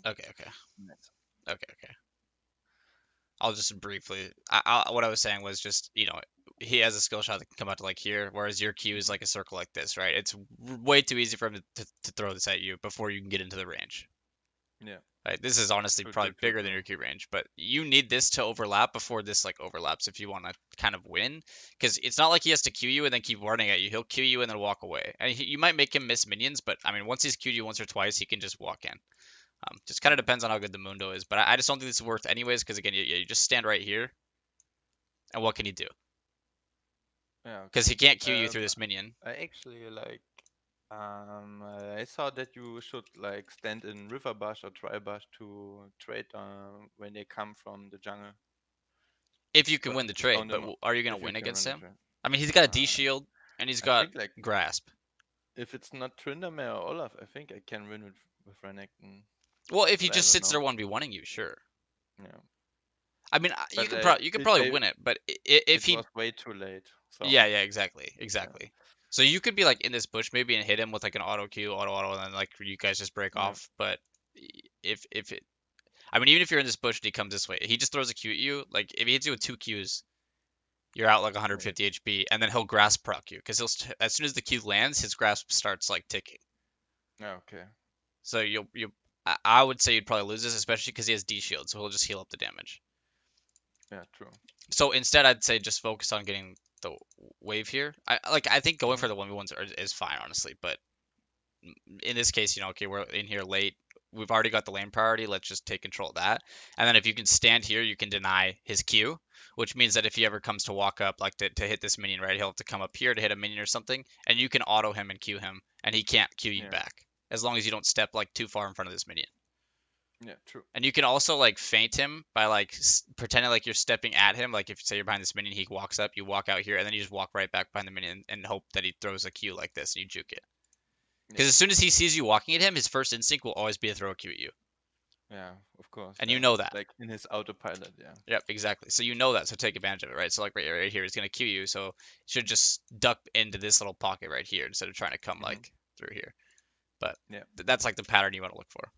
Okay, okay, Nice. okay. I'll just briefly. What I was saying was just, he has a skill shot that can come out to like here, whereas your Q is Mhm. like a circle like this, right? It's way too easy for him to throw this at you before you can get into the range. Yeah. Right? This is honestly True. probably True. True. bigger than True. your Q range, but you need this to overlap before this like overlaps if you want to kind of win. Because it's not like he has to Q you and then keep running at you. He'll Q you and then walk away. And you might make him miss minions, but I mean, once he's Q'd you once or twice, he can just walk in. Just kind of Yeah. depends on how good the Mundo is, but I just don't think this is worth anyways. Because again, you just stand right here, and what can he do? Yeah. Because Okay. he can't Q you through this minion. I actually like. I saw that you should like stand in river bush or dry bush to trade when they come from the jungle. If you can So win the I trade, found but him are you gonna if you win can against run the him? trade. I mean, he's got a D Uh, shield and he's I got think like grasp. if it's not Tryndamere or Olaf, I think I can win with Renekton, Well, if he but I just don't sits there know. 1v1ing you, sure. Yeah, I mean, but you could probably win it, but if it he, was way too late. So yeah, exactly, yeah, exactly. So you could be like in this bush maybe and hit him with like an auto Q, auto, and then like you guys just break yeah, off. But if it, I mean, even if you're in this bush and he comes this way, he just throws a Q at you. Like if he hits you with two Qs, you're out like yeah, 150 HP, and then he'll grasp proc you because as soon as the Q lands, his grasp starts like ticking. yeah, okay, So I would say you'd probably lose this, especially because he has D shield, so he'll just heal up the damage. yeah, true. So instead, I'd say just focus on getting the wave here. I think going Hmm. for the 1v1s is fine, honestly. But in this case, okay, we're in here late. We've already got the lane priority. Let's just take control of that. And then if you can stand here, you can deny his Q, which means that if he ever comes to walk up, like to hit this minion, right, he'll have to come up here to hit a minion or something, and you can auto him and Q him, and he can't Q you Yeah, back as long as you don't step like too far in front of this minion. yeah, true. And you can also like feint him by like pretending like you're stepping at him. Like if say you're behind this minion, he walks up, you walk out here, and then you just walk right back behind the minion and hope that he throws a Q like this and you juke it. Yeah, Because as soon as he sees you walking at him, his first instinct will always be to throw a Q at you, yeah, of course, and you yeah. know that. Like in his autopilot, yeah. Yep, exactly. So you know that, so take advantage of it, right? So like right here, he's gonna Q you, so you should just duck into this little pocket right here instead of trying to come Hmm. like through here. But Yeah, that's like the pattern you want to look for.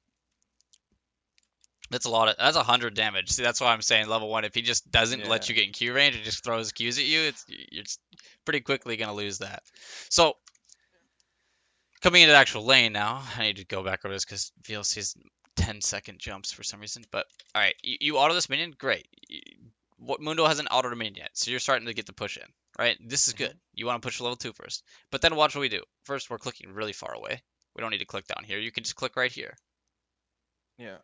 That's a lot of that's 100 damage. See, that's why I'm saying level one. If he just doesn't let yeah, you get in Q range and just throws Qs at you, you're just pretty quickly gonna lose that. So coming into the actual lane now, I need to go back over this because VLC's 10-second jumps for some reason. But all right, you auto this minion, great. What Mundo hasn't autoed a minion yet, so you're starting to get the push in, right? This is good. hmm, You want to push level 2 first, but then watch what we do. First, we're clicking really far away. We don't need to click down here. You can just click right here. yeah,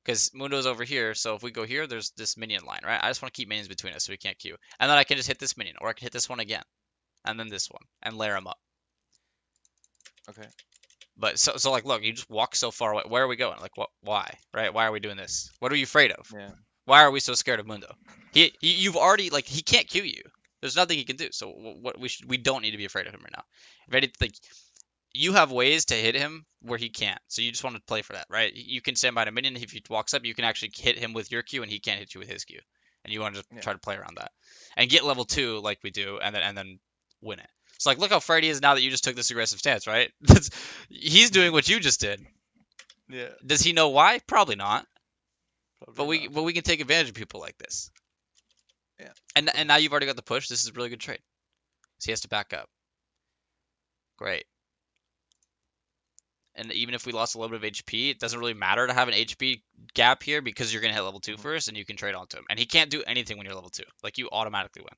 Because Mundo's over here, so if we go here, there's this minion line, right? I just want to keep minions between us so we can't queue. And then I can just hit this minion, or I can hit this one again, and then this one, and layer them up. okay, But so like, look, you just walk so far away. Where are we going? Like, what? Why? Right? Why are we doing this? What are you afraid of? yeah, Why are we so scared of Mundo? You've already like he can't queue you. There's nothing he can do. So what we don't need to be afraid of him right now. If anything, like, you have ways to hit him where he can't. So you just want to play for that, right? You can stand by a minion. If he walks up, you can actually hit him with your Q, and he can't hit you with his Q. And you want to just yeah, try to play around that and get level 2 like we do, and then win it. So like, look how afraid he is now that you just took this aggressive stance, right? He's doing what you just did. yeah. Does he know why? Probably not. Probably not. But we can take advantage of people like this. Yeah, of And course. now you've already got the push. This is a really good trade. So he has to back up. Great. And even if we lost a little bit of HP, it doesn't really matter to have an HP gap here because you're gonna hit level 2 Hmm. first, and you can trade onto him. And he can't do anything when you're level 2. Like you automatically win.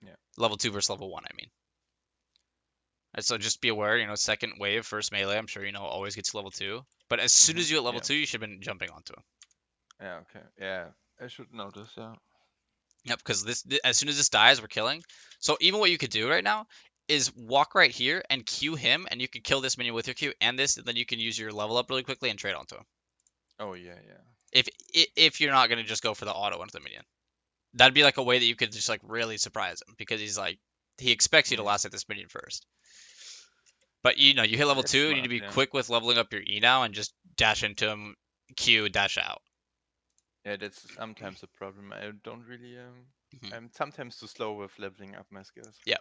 Yeah, Level 2 versus level 1, I mean. And so just be aware, second wave, first melee, I'm sure always gets level 2. But as soon hmm, as you hit level yeah, 2, you should have been jumping onto him. yeah. Okay, yeah. I should notice. Yeah. Yep, because as soon as this dies, we're killing. So even what you could do right now is walk right here and Q him, and you can kill this minion with your Q and this, and then you can use your level up really quickly and trade onto him. Oh yeah, yeah. If if you're not gonna just go for the auto onto the minion, that'd be like a way that you could just like really surprise him because he expects you to Yeah, last at this minion first. But you hit level that's 2, you need to smart. be Yeah, quick with leveling up your E now and just dash into him, Q, dash out. yeah. That's sometimes a problem. I don't really. Mhm. I'm sometimes too slow with leveling up my skills. Yeah.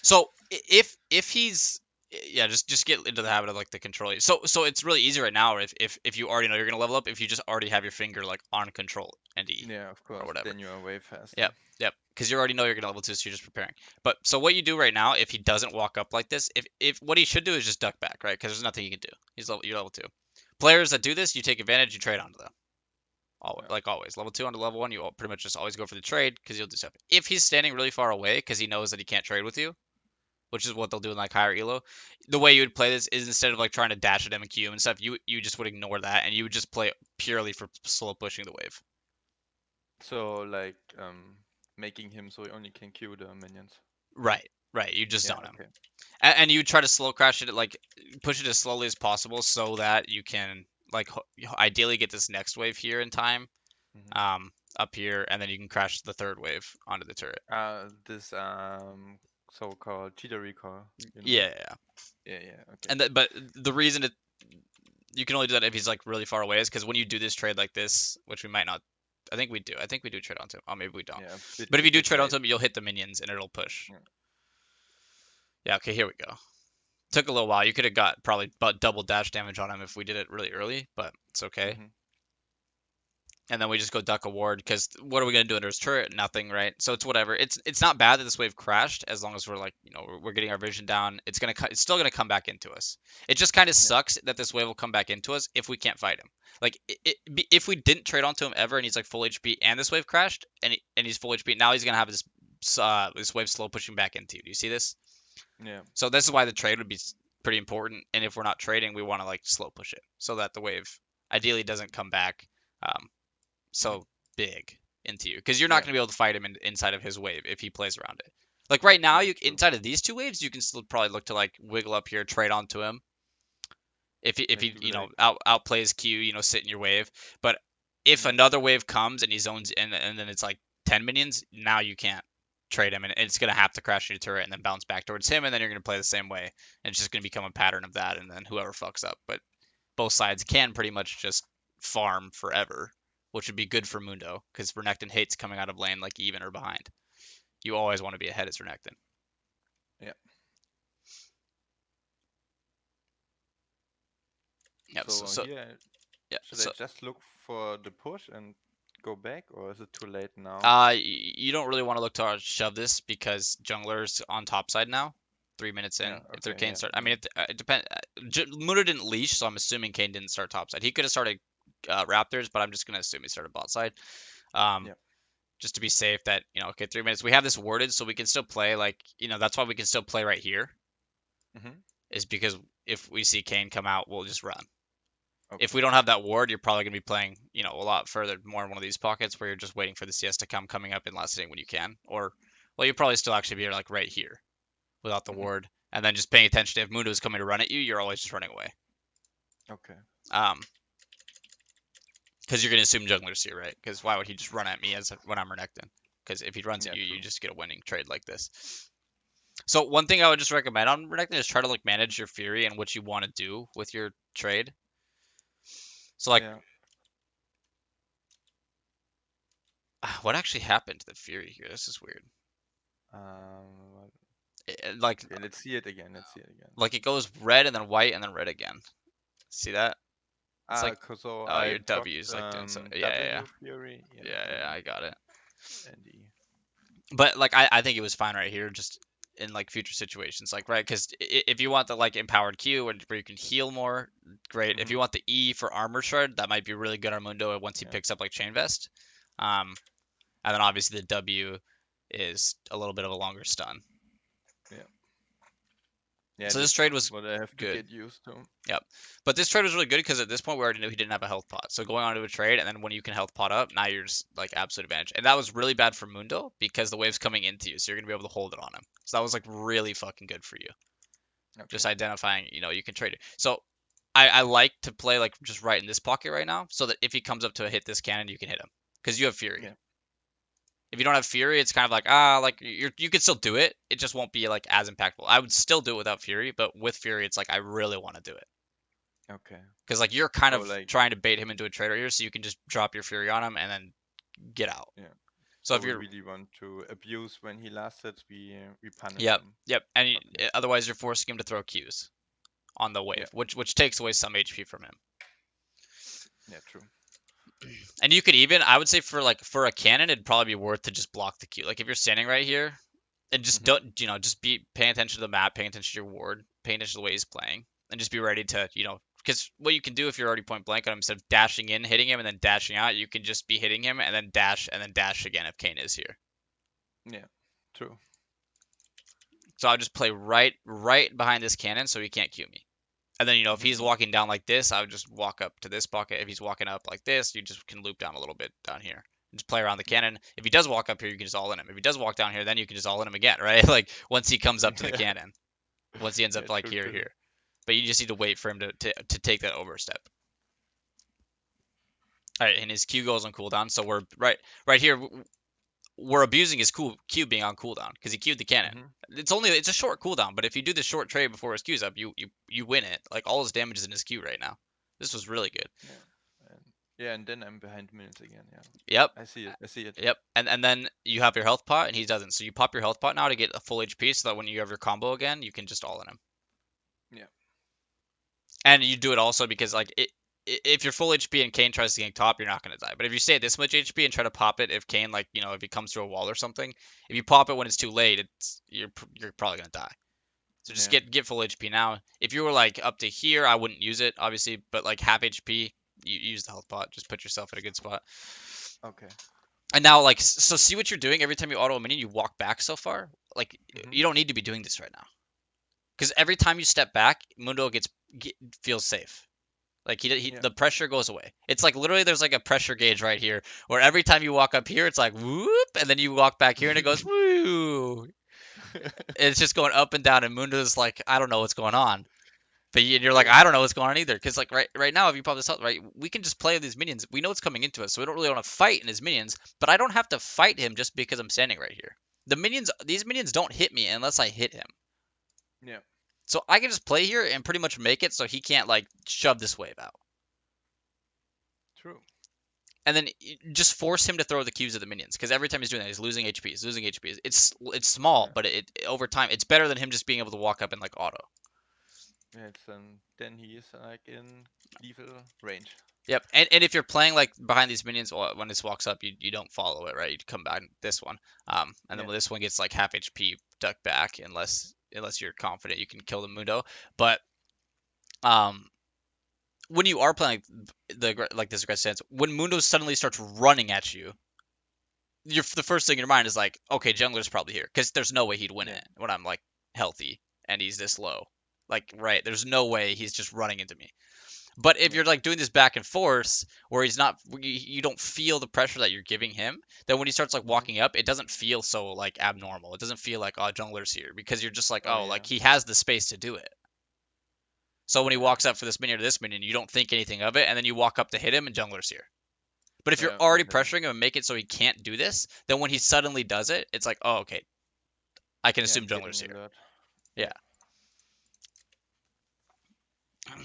So if he's yeah, just get into the habit of like the control. So it's really easy right now if you already know you're gonna level up, if you just already have your finger like on control and E Yeah, of or course. whatever. Then you are way faster. Yep, yep. Because you already know you're gonna level 2, so you're just preparing. But so what you do right now, if he doesn't walk up like this, if what he should do is just duck back, right? Because there's nothing you can do. You're level 2. Players that do this, you take advantage, you trade onto them. Always, Yeah. like always, level 2 onto level 1, you pretty much just always go for the trade because you'll do stuff. If he's standing really far away because he knows that he can't trade with you, which is what they'll do in like higher elo. The way you would play this is instead of like trying to dash at him and Q and stuff, you just would ignore that and you would just play purely for slow pushing the wave. So like making him so he only can Q the minions. Right, right. You just Yeah, zone him, okay. and you try to slow crash it, like push it as slowly as possible so that you can like ideally get this next wave here in time, Hmm. up here, and then you can crash the third wave onto the turret. This so-called cheater recall, you know? Yeah, yeah. Yeah, yeah, okay. And but the reason you can only do that if he's like really far away is because when you do this trade like this, which we might not. I think we do. I think we do trade onto him. Oh, maybe we don't. Yeah, But if a you do bit trade onto late. him, you'll hit the minions and it'll push. Yeah. Yeah, okay, here we go. Took a little while. You could have got probably about double dash damage on him if we did it really early, but it's okay. Hmm. And then we just go duck a ward because what are we gonna do under his turret? Nothing, right? So it's whatever. It's not bad that this wave crashed as long as we're like we're getting our vision down. It's still gonna come back into us. It just kind of Yeah. sucks that this wave will come back into us if we can't fight him. Like if we didn't trade onto him ever and he's like full HP and this wave crashed and he's full HP, now he's gonna have this wave slow pushing back into you. Do you see this? Yeah. So this is why the trade would be pretty important. And if we're not trading, we want to like slow push it so that the wave ideally doesn't come back. Um, Hmm. so big into you because you're not Yeah. going to be able to fight him inside of his wave if he plays around it. Like right now, Yeah, you true. inside of these two waves, you can still probably look to like wiggle up here, trade onto him if he Like like outplays Q, sit in your wave. But if yeah. another wave comes and he zones in and then it's like 10 minions, now you can't trade him and it's gonna have to crash your turret and then bounce back towards him and then you're gonna play the same way and it's just gonna become a pattern of that and then whoever fucks up. But both sides can pretty much just farm forever, which would be good for Mundo because Renekton hates coming out of lane like even or behind. You always want to be ahead as Renekton. Yeah. Yep. So here, Yeah. should I So just look for the push and go back, or is it too late now? you don't really want to look to shove this because jungler's on top side now. 3 minutes Yeah. in, if their Okay. Kane Yeah. start, I Yeah. mean, it depends. Mundo didn't leash, so I'm assuming Kane didn't start top side. He could have started Raptors, but I'm just gonna assume he started bot side. Um, Yeah. just to be safe that okay, 3 minutes. We have this warded, so we can still play like that's why we can still play right here. Hmm. Is because if we see Kane come out, we'll just run. If Okay. we don't have that ward, you're probably going to be playing, a lot further, more in one of these pockets where you're just waiting for the CS to coming up in last inning when you can. Or, well, you probably still actually be like right here without the Hmm. ward, and then just paying attention to if Mundo's coming to run at you, you're always just running away. Okay. Um, because you're going to assume jungler's here, right? Because why would he just run at me when I'm Renekton? Because if he runs at Yeah. you, you True. just get a winning trade like this. So one thing I would just recommend on Renekton is try to like manage your Fury and what you want to do with your trade. So like, Yeah. what actually happened to the Fury here? This is weird. Um. Like Okay. Let's see it again. Let's see it again. it goes red and then white and then red again. See that? It's like So oh I your W procced is like doing so W Fury. yeah Yeah. yeah yeah And I got it. E. But like I think it was fine right here just in like future situations like right because if you want the like empowered Q where you can heal more, great. If Hmm. you want the E for armor shard, that might be really good on Mundo once he Yeah. picks up like chain vest. Um, and then obviously the W is a little bit of a longer stun. Yeah. Yeah. So this That's trade was what I have to good. get used to. Yep. But this trade was really good because at this point we already knew he didn't have a health pot. So going on to a trade and then when you can health pot up, now you're just like absolute advantage. And that was really bad for Mundo because the wave's coming into you, so you're gonna be able to hold it on him. So that was like really fucking good for you. Okay. Just identifying, you can trade it. So I like to play like just right in this pocket right now, so that if he comes up to hit this cannon, you can hit him. Because you have Fury. Yeah. If you don't have Fury, it's kind of like like you could still do it. It just won't be like as impactful. I would still do it without Fury, but with Fury, it's like I really want to do it. Okay. Because like you're kind So of like trying to bait him into a trade right here, so you can just drop your Fury on him and then get out. yeah. So So if we you're, really want to abuse when he last hits, we punish yep, him. yep, and Okay. otherwise you're forcing him to throw Qs on the Yeah. wave, which takes away some HP from him. Yeah. True. And you could even, I would say for a cannon, it'd probably be worth to just block the Q. Like if you're standing right here, and just Mhm. don't, just be paying attention to the map, paying attention to your ward, paying attention to the way he's playing, and just be ready to, because what you can do if you're already point blank on him, instead of dashing in, hitting him, and then dashing out, you can just be hitting him and then dash again if Kane is here. Yeah. True. So I'll just play right behind this cannon so he can't Q me. And then, if he's Mhm. walking down like this, I would just walk up to this bucket. If he's walking up like this, you just can loop down a little bit down here. Just play around the Yeah. cannon. If he does walk up here, you can just all in him. If he does walk down here, then you can just all in him again, right? Like once he comes up to the Yeah. cannon, once he ends Yeah. up like True. here, True. here. But you just need to wait for him to take that overstep. All right, and his Q goes on cooldown. So we're right here. We're abusing his Q being on cooldown because he Q'd the cannon. Mhm. It's a short cooldown, but if you do the short trade before his Q's up, you win it. Like all his damage is in his Q right now. This was really good. Yeah. And yeah, and then I'm behind minions again. Yeah. Yep. I see it. I see it. Yep. And then you have your health pot and he doesn't. So you pop your health pot now to get a full HP so that when you have your combo again, you can just all in him. Yeah. And you do it also because like if you're full HP and Kane tries to gank top, you're not gonna die. But if you stay at this much HP and try to pop it, if Kane like if he comes through a wall or something, if you pop it when it's too late, you're probably gonna die. So just Yeah. get full HP now. If you were like up to here, I wouldn't use it obviously, but like half HP, you use the health pot. Just put yourself in a good spot. Okay. And now like so see what you're doing every time you auto a minion, you walk back so far. Like Mhm. you don't need to be doing this right now. Because every time you step back, Mundo feels safe. Like Yeah. the pressure goes away. It's like literally there's like a pressure gauge right here where every time you walk up here, it's like whoop, and then you walk back here and it goes woo. It's just going up and down, and Mundo's like, I don't know what's going on. But you're like, Yeah. I don't know what's going on either. Because like right now, if you pop this out, right, we can just play these minions. We know what's coming into us, so we don't really want to fight in his minions. But I don't have to fight him just because I'm standing right here. These minions don't hit me unless I hit him. Yeah. So I can just play here and pretty much make it so he can't like shove this wave out. True. And then just force him to throw the Qs at the minions because every time he's doing that, he's losing HP. He's losing HP. It's small, Yeah. but over time, it's better than him just being able to walk up and like auto. Yeah. It's then he is like in lethal range. Yep, and if you're playing like behind these minions, when this walks up, you don't follow it, right? You come back this one, and then Yeah. when this one gets like half HP, duck back unless you're confident you can kill the Mundo. But um, when you are playing this aggressive stance, when Mundo suddenly starts running at you, the first thing in your mind is like, okay, jungler's probably here because there's no way he'd win Yeah. it when I'm like healthy and he's this low. Like, right, there's no way he's just running into me. But if Yeah. you're like doing this back and forth where he's not, you don't feel the pressure that you're giving him, then when he starts like Mhm. walking up, it doesn't feel so like abnormal. It doesn't feel like, oh, jungler's here because you're just like, Oh oh, yeah. like he has the space to do it. So when he Yeah. walks up for this minion or this minion, you don't think anything of it, and then you walk up to hit him and jungler's here. But if you're Yeah. already Okay. pressuring him and make it so he can't do this, then when he suddenly does it, it's like, oh, okay, I can Yeah. assume I'm jungler's getting here. alert. Yeah. Yeah.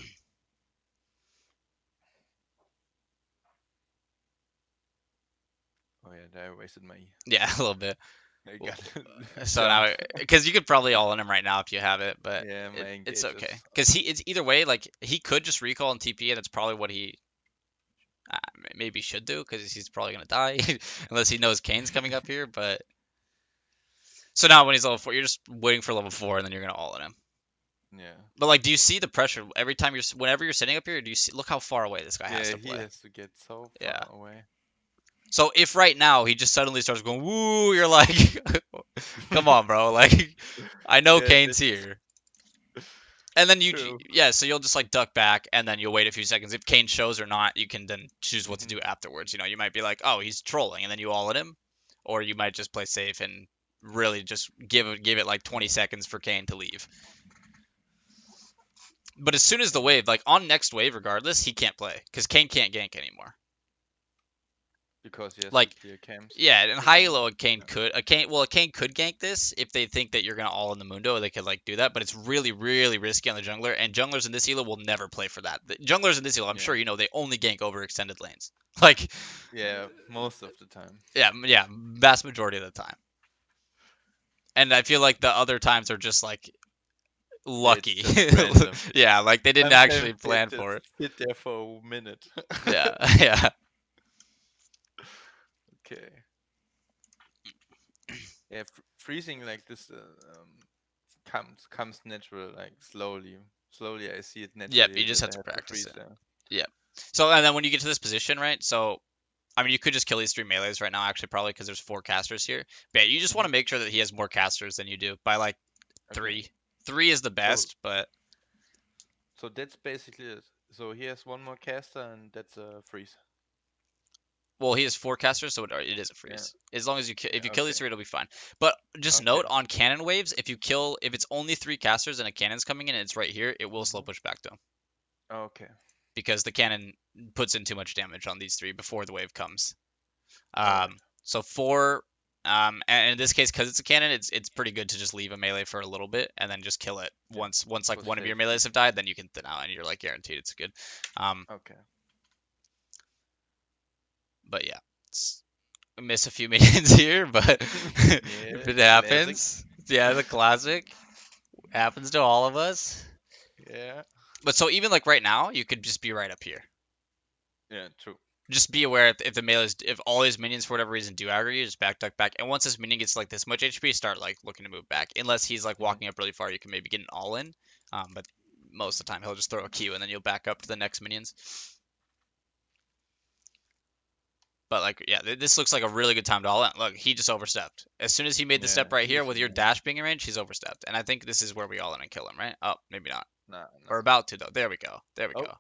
Oh yeah. There I wasted my. Yeah, a little bit. I got So jump. now, because you could probably all in him right now if you have it, but Yeah. My it's engage is. okay. Because it's either way, like he could just recall and TP, and that's probably what he maybe should do because he's probably gonna die unless he knows Kane's coming up here. But so now when he's level 4, you're just waiting for level 4, and then you're gonna all in him. Yeah. But like, do you see the pressure every time whenever you're sitting up here? Do you see? Look how far away this guy has Yeah. to He play. has to get so Yeah. far away. So if right now he just suddenly starts going woo, you're like, come on, bro. Like, I know Yeah. Kane's That's here. And then true. yeah, so you'll just like duck back and then you'll wait a few seconds. If Kane shows or not, you can then choose what to Mhm. do afterwards. You might be like, oh, he's trolling, and then you all in him, or you might just play safe and really just give it like 20 Yeah. seconds for Kane to leave. But as soon as the wave, like on next wave, regardless, he can't play because Kane can't gank anymore. because he has two Like, clear camps. yeah, in Clear high camps. elo, Yeah. a Kane could gank this if they think that you're gonna all in the Mundo. They could like do that, but it's really, really risky on the jungler. And junglers in this elo will never play for that. The junglers in this elo, I'm Yeah. sure you know, they only gank over extended lanes. Like, Yeah. Most of the time. yeah, yeah, vast majority of the time. And I feel like the other times are just like Yeah, it's lucky. just random. Yeah, like they didn't Sometimes actually they plan just for it. sit there for a minute. Yeah, yeah. Okay. Yeah, freezing like this comes natural, like slowly. Slowly, I see it Yep, naturally you just that have I to have to practice freeze it. there. Yep. So, and then when you get to this position, right? So, I mean, you could just kill these three melees right now, actually, probably because there's four casters here. But yeah, you just want Hmm. to make sure that he has more casters than you do by like Okay. three. Three is the So best, but so that's basically it. So he has one more caster, and that's a freeze. well, he has four casters, so it is a Yeah. freeze. As long as if Yeah. you kill these Okay. three, it'll be fine. But just note Okay. on cannon waves, if it's only three casters and a cannon's coming in and it's right here, it will slow Hmm. push back to him Okay. because the cannon puts in too much damage on these three before the wave comes. All right. So four, and in this case, because it's a cannon, it's pretty good to just leave a melee for a little bit and then just kill it Yeah. once like For one of your safety. melees have died, then you can thin out and you're like guaranteed it's good. Um, Okay. but yeah, I miss a few minions here, but if Yeah. it Classic. happens, yeah, the classic happens to all of us. Yeah. But so even like right now, you could just be right up here. Yeah. True. Just be aware if the melees, if all his minions for whatever reason do aggro you, just back, duck, back. And once this minion gets like this much HP, start like looking to move back. Unless he's like Hmm. walking up really far, you can maybe get an all in. But most of the time he'll just throw a Q and then you'll back up to the next minions. But like, yeah, this looks like a really good time to all in. Look, he just overstepped. As soon as he made the Yeah. step right here with Easy. your Yeah. dash being in range, he's overstepped. And I think this is where we all in and kill him, right? Oh, maybe not. Nah. Or Nah. about to though. There we go. There we Oh. go.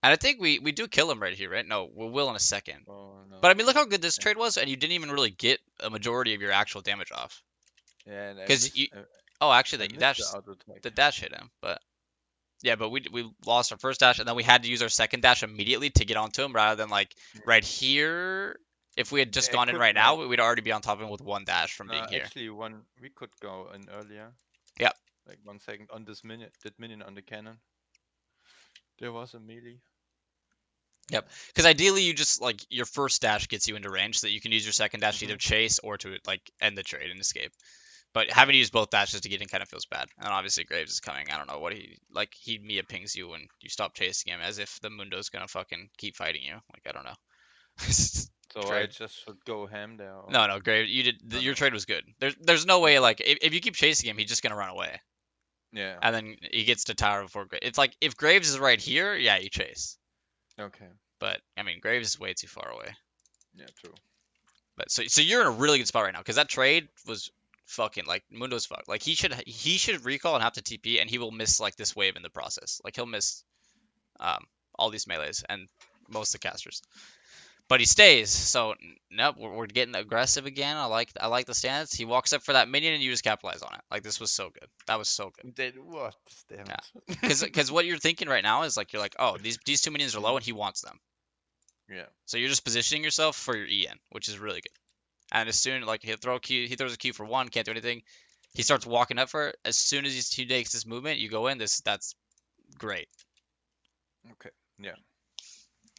And I think we do kill him right here, right? No, we will in a second. Oh But I no. mean, look how good this Yeah. trade was, and you didn't even really get a majority of your actual damage off. Yeah. And Because you, oh, actually, I the missed dash, the auto attack. the dash hit him, but yeah, but we lost our first dash, and then we had to use our second dash immediately to get onto him, rather than like Yeah. right here. If we had just I gone in could right like. now, we'd already be on top of him with one dash from being here. Actually, we could go in earlier. Yep, Like 1 second on this minion. That minion on the cannon. There was a melee. yep. Yeah. Because ideally, you just like your first dash gets you into range, so that you can use your second dash to Hmm. either chase or to like end the trade and escape. But Yeah. having to use both dashes to get in kind of feels bad. And obviously Graves is coming. I don't know what he like. He Mia pings you when you stop chasing him, as if the Mundo's gonna fucking keep fighting you. Like I don't know. So I Trade. just should go ham there. Or... No, no, Graves. You did. No, Your no. trade was good. There's no way Okay. like if you keep chasing him, he's just gonna run away, Yeah. and then he gets to tower before Graves. It's like if Graves is right here, yeah, you chase. Okay. But I mean, Graves is way too far away. Yeah. True. But so you're in a really good spot right now because that trade was fucking like Mundo's fucked. Like he should recall and have to TP and he will miss like this wave in the process. Like he'll miss um all these melees and most of the casters. But he stays. So nope, we're getting aggressive again. I like the stance. He walks up for that minion and you just capitalize on it. Like this was so good. That was so good. Then what? Damn Yeah. it. Cause what you're thinking right now is like you're like, oh, these two minions are low Mm, and he wants them. yeah. So you're just positioning yourself for your EN, which is really good. And as soon like he'll throw a Q, he throws a Q for one, can't do anything. He starts walking up for it. As soon as he makes this movement, you go in. That's great. Okay. Yeah.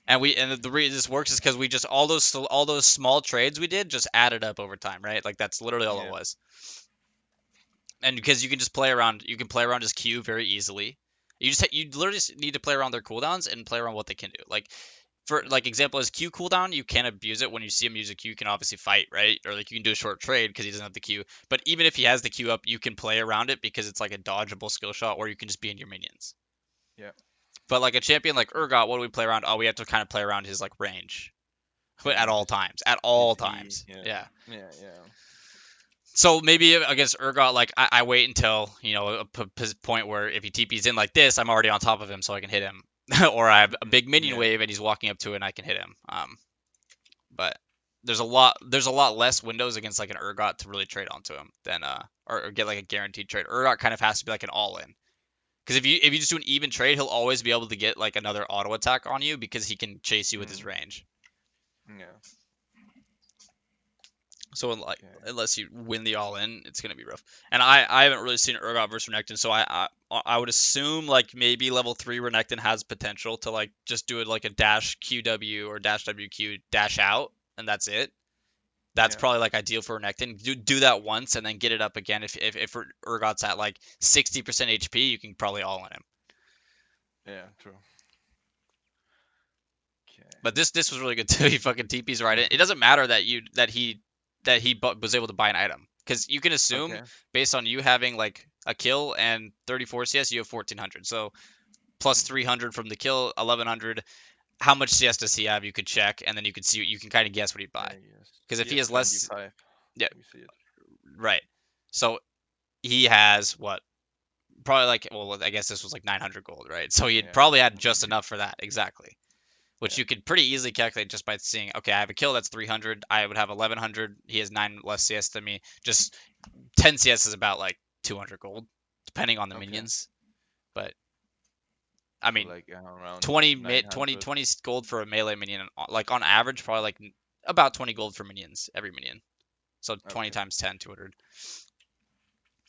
And the reason this works is because we just all those small trades we did just added up over time, right? Like that's literally all it Yeah. was. And because you can just play around, you can play around his Q very easily. You literally just need to play around their cooldowns and play around what they can do. Like for Yeah. like example is Q cooldown, you can abuse it when you see him use a Q. You can obviously fight, right? Or like you can do a short trade because he doesn't have the Q. But even if he has the Q up, you can play around it because it's like a dodgeable skill shot, or you can just be in your minions. Yeah. But like a champion like Okay. Urgot, what do we play around? Oh, we have to kind of play around his like range, but at Yeah. all His times, at all E. times, Yeah. yeah. Yeah. Yeah. So maybe against Urgot, like I wait until a point where if he TP's in like this, I'm already on top of him, so I can hit him, or I have a Mhm. big minion Yeah. wave and he's walking up to it and I can hit him. But there's a lot less windows against like an Urgot to really trade onto him than or get like a guaranteed trade. Urgot kind of has to be like an all in Because if you just do an even trade, he'll always be able to get like another auto attack on you because he can chase you with his Mm. range. Yeah. So like Okay. unless you win the all in, it's gonna be rough. And I haven't really seen Urgot versus Renekton, so I would assume like maybe level 3 Renekton has potential to like just do it like a dash QW or dash WQ dash out, and that's it. That's Yeah. probably like ideal for Renekton. Do that once and then get it up again. If Urgot's at like 60% HP, you can probably all in him. Yeah. True. Okay. But this was really good too. He fucking TP's right in. It doesn't matter that he was able to buy an item because you can assume Okay. based on you having like a kill and 34 CS, you have 1400. So plus Mm. 300 from the kill, 1100. How much CS does he have? You could check, and then you could see. You can kind of guess what he'd buy. Yes. Because if He he has has less, 25. yeah, We see it. right. So he has what? Probably like, well, I guess this was like 900 gold, right? So he had Yeah. probably had just enough for that, exactly. Which Yeah. you could pretty easily calculate just by seeing, okay, I have a kill that's 300, I would have 1100, he has 9 less CS than me. Just 10 CS is about like 200 gold, depending on the Okay. minions. But I So mean, like around 20 900. gold for a melee minion, like on average, probably like about 20 gold for minions, every minion. So 20 Okay. times 10, 200.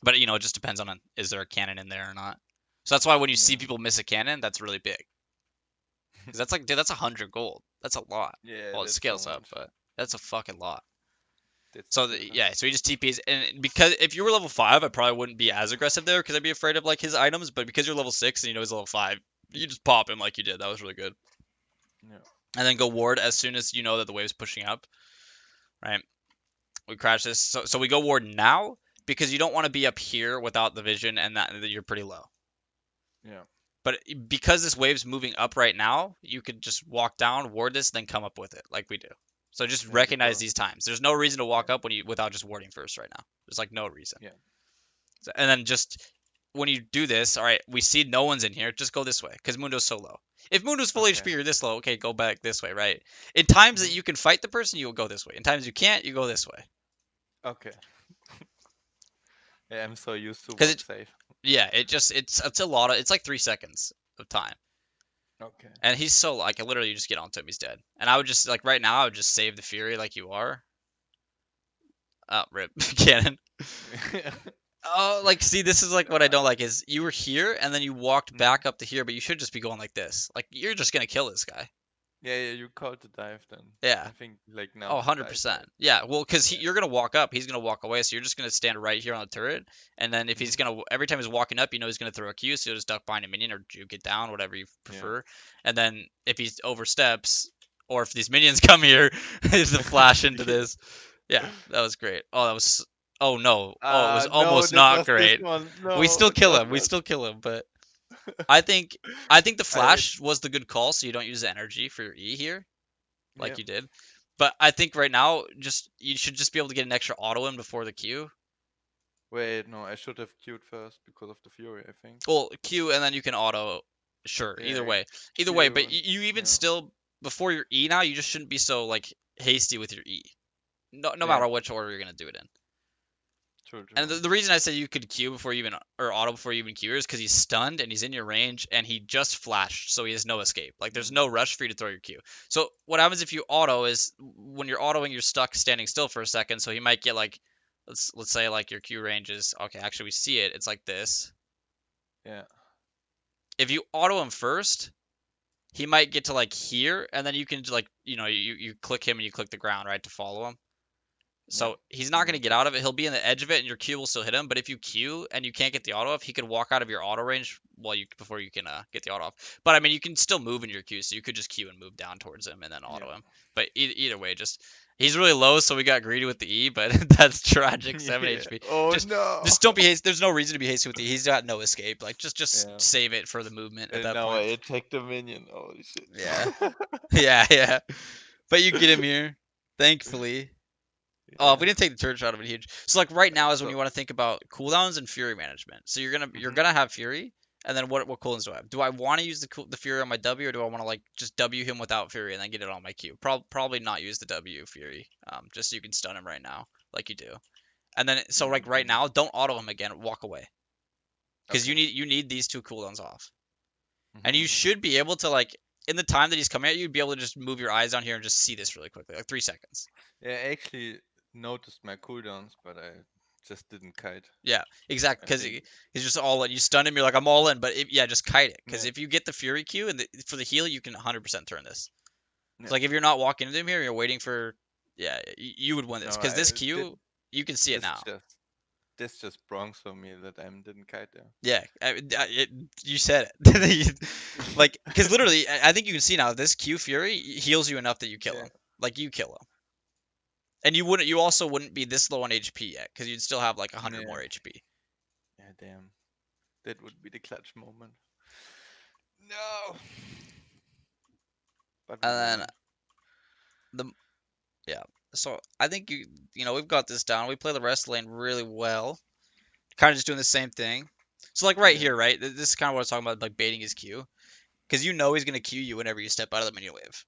But it just depends on is there a cannon in there or not. So that's why when you see Yeah. people miss a cannon, that's really big. Because that's like, dude, that's 100 gold. That's a lot. Yeah, Well, it that's so scales up, much. but that's a fucking lot. That's So killer. yeah, so he just TPs, and because if you were level 5, I probably wouldn't be as aggressive there because I'd be afraid of like his items. But because you're level 6 and you know he's level 5, you just pop him like you did. That was really good. Yeah. And then go ward as soon as you know that the wave's pushing up. Right? We crash this. So we go ward now because you don't want to be up here without the vision and that you're pretty low. Yeah. But because this wave's moving up right now, you could just walk down, ward this, then come up with it like we do. So just Yeah. recognize Because. these times. There's no reason to walk Yeah. up without just warding first right now. There's like no reason. Yeah. So, and then just when you do this, all right, we see no one's in here. Just go this way because Mundo's so low. If Mundo's full Okay. HP, you're this low. Okay, go back this way, right? In times that Mhm. you can fight the person, you will go this way. In times you can't, you go this way. Okay. Yeah, I'm so used to Because walk it, safe. yeah, it's a lot of it's like 3 seconds of time. Okay. And he's so like literally you just get onto him, he's dead. And I would just like right now I would just save the Fury like you are. Oh, rip cannon. Oh, like see, this is like what I Uh, don't like is you were here and then you walked mhm. back up to here, but you should just be going like this. Like you're just gonna kill this guy. Yeah, yeah, you called the dive then. Yeah. I think like now Oh, he died, 100%. right? Yeah, well, because Yeah. you're gonna walk up, he's gonna walk away, so you're just gonna stand right here on the turret, and then if he's Mhm. gonna every time he's walking up, you know he's gonna throw a Q, so you'll just duck behind a minion or juke it down, whatever you Yeah. prefer. And then if he oversteps, or if these minions come here, is the flash into Yeah. this. Yeah, that was great. Oh, that was. Oh no. Oh, it was No, almost that not was this great. one. We No, still it kill was him. We not. still kill him, but I think I think the I flash was the good call, so you don't use the energy for your E here like yeah. you did. But I think right now, just you should just be able to get an extra auto in before the Q. Wait, no, I should have queued first because of the fury, I think. Well, Q and then you can auto. Sure, either Yeah, way, either way. Q But and you even yeah. still before your E now, you just shouldn't be so like hasty with your E. No Yeah, matter which order you're gonna do it in. true, And true. the reason I said you could Q before you even or auto before you even Q is because he's stunned and he's in your range and he just flashed, so he has no escape. Like there's Mm. no rush for you to throw your Q. So what happens if you auto is when you're autoing, you're stuck standing still for a second, so he might get like let's say like your Q range is okay. Actually, we see it. It's like this. Yeah, If you auto him first, he might get to like here, and then you can like you click him and you click the ground right to follow him. yeah. So he's not And going to then get out just of it. He'll be in the edge of it, and your Q will still hit him. But if you Q and you can't get the auto off, he could walk out of your auto range while you before you can get the auto off. But I mean, you can still move in your Q, so you could just Q and move down towards him and then yeah. auto him. But either way, just he's really low, so we got greedy with the E. But that's tragic, 7 Yeah. HP. Oh Just no. just don't be hasty. There's no reason to be hasty with the E. He's got no escape. Like just Yeah. save it for the movement at And that now I point. attack the minion. Holy shit. Yeah, yeah. But you get him here, thankfully. Oh, if we Yeah. didn't take the turret shot of it huge. So like right now is when So. you want to think about cooldowns and fury management. So you're Mhm. gonna have fury, and then what cooldowns do I have? Do I want to use the fury on my W, or do I want to like just W him without fury and then get it on my Q? Probably not use the W fury, just so you can stun him right now like you do. And then so like right Mhm. now, don't auto him again. Walk away. because Okay. you need these two cooldowns off, and you Mhm. should be able to like in the time that he's coming at you, be able to just move your eyes down here and just see this really quickly, like 3 seconds. Yeah, I actually noticed my cooldowns, but I just didn't kite. Yeah, exactly. I Because think. he's just all in. You stun him, you're like, I'm all in. But yeah, just kite it. Because Yeah. if you get the Fury Q and for the heal, you can 100% turn this. Yeah. So like if you're not walking into him here, you're waiting for, yeah, you would win this. No, Because I this did. Q, you can see it This now. just this just bronze for me that I didn't kite there. Yeah, you said it. Like, because literally, I think you can see now this Q Fury heals you enough that you kill Yeah. him. Like you kill him, and you wouldn't. You also wouldn't be this low on HP yet, because you'd still have like 100 Yeah. more HP. Yeah. Damn. That would be the clutch moment. No. But we And then won. the yeah. So I think we've got this down. We play the rest of the lane really well. Kind of just doing the same thing. So like right Yeah. here, right? This is kind of what I was talking about, like baiting his Q, because you know he's gonna Q you whenever you step out of the minion wave,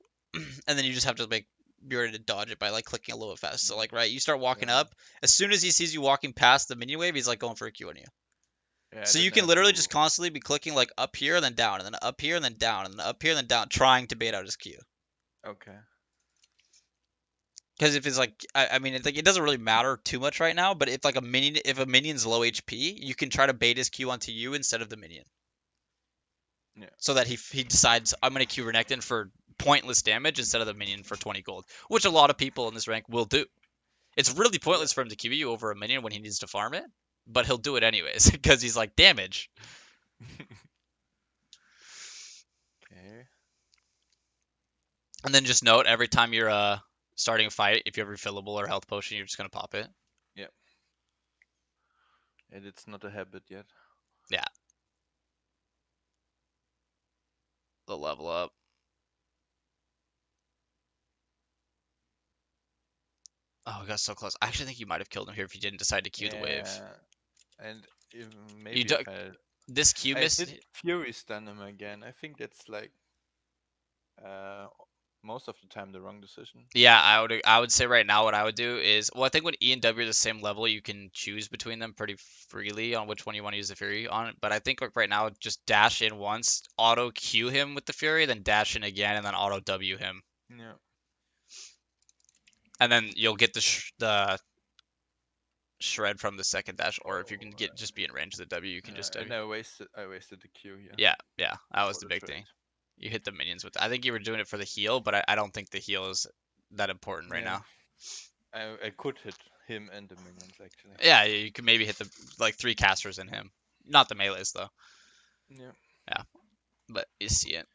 and then you just have to like be ready to dodge it by like clicking a little bit fast. So Mm. like right, you start walking Yeah. up. As soon as he sees you walking past the minion wave, he's like going for a Q on you. Yeah. I So you didn't can have literally to. just constantly be clicking like up here and then down and then up here and then down and then up here and then down, trying to bait out his Q. Okay. Because if it's like, I mean, it's like it doesn't really matter too much right now. But if like if a minion's low HP, you can try to bait his Q onto you instead of the minion, Yeah. so that he decides I'm gonna Q Renekton for pointless damage instead of the minion for 20 gold, which a lot of people in this rank will do. It's really Yeah. pointless for him to Q you over a minion when he needs to farm it, but he'll do it anyways because he's like damage. Okay. And then just note every time you're starting a fight, if you have refillable or health potion, you're just gonna pop it. Yeah. And it's not a habit yet. Yeah, the level up. Oh, we got so close. I actually think you might have killed him here if you didn't decide to Q the wave. Yeah. And if, You maybe do if I this Q I miss. did Fury stun him again. I think that's like uh most of the time the wrong decision. Yeah, I would say right now what I would do is, well, I think when E and W are the same level, you can choose between them pretty freely on which one you want to use the Fury on. But I think like right now, just dash in once, auto Q him with the Fury, then dash in again, and then auto W him, Yeah. and then you'll get the shred from the second dash. Or if you can Oh, get just be in range of the W, you can just and W. I wasted the Q here Yeah, yeah, that was before the the big trade. thing. You hit the minions with. I think you were doing it for the heal, but I don't think the heal is that important right Yeah. now. I could hit him and the minions actually. Yeah, you can maybe hit the like 3 casters in him. Not the melees though. Yeah. Yeah, but you see it.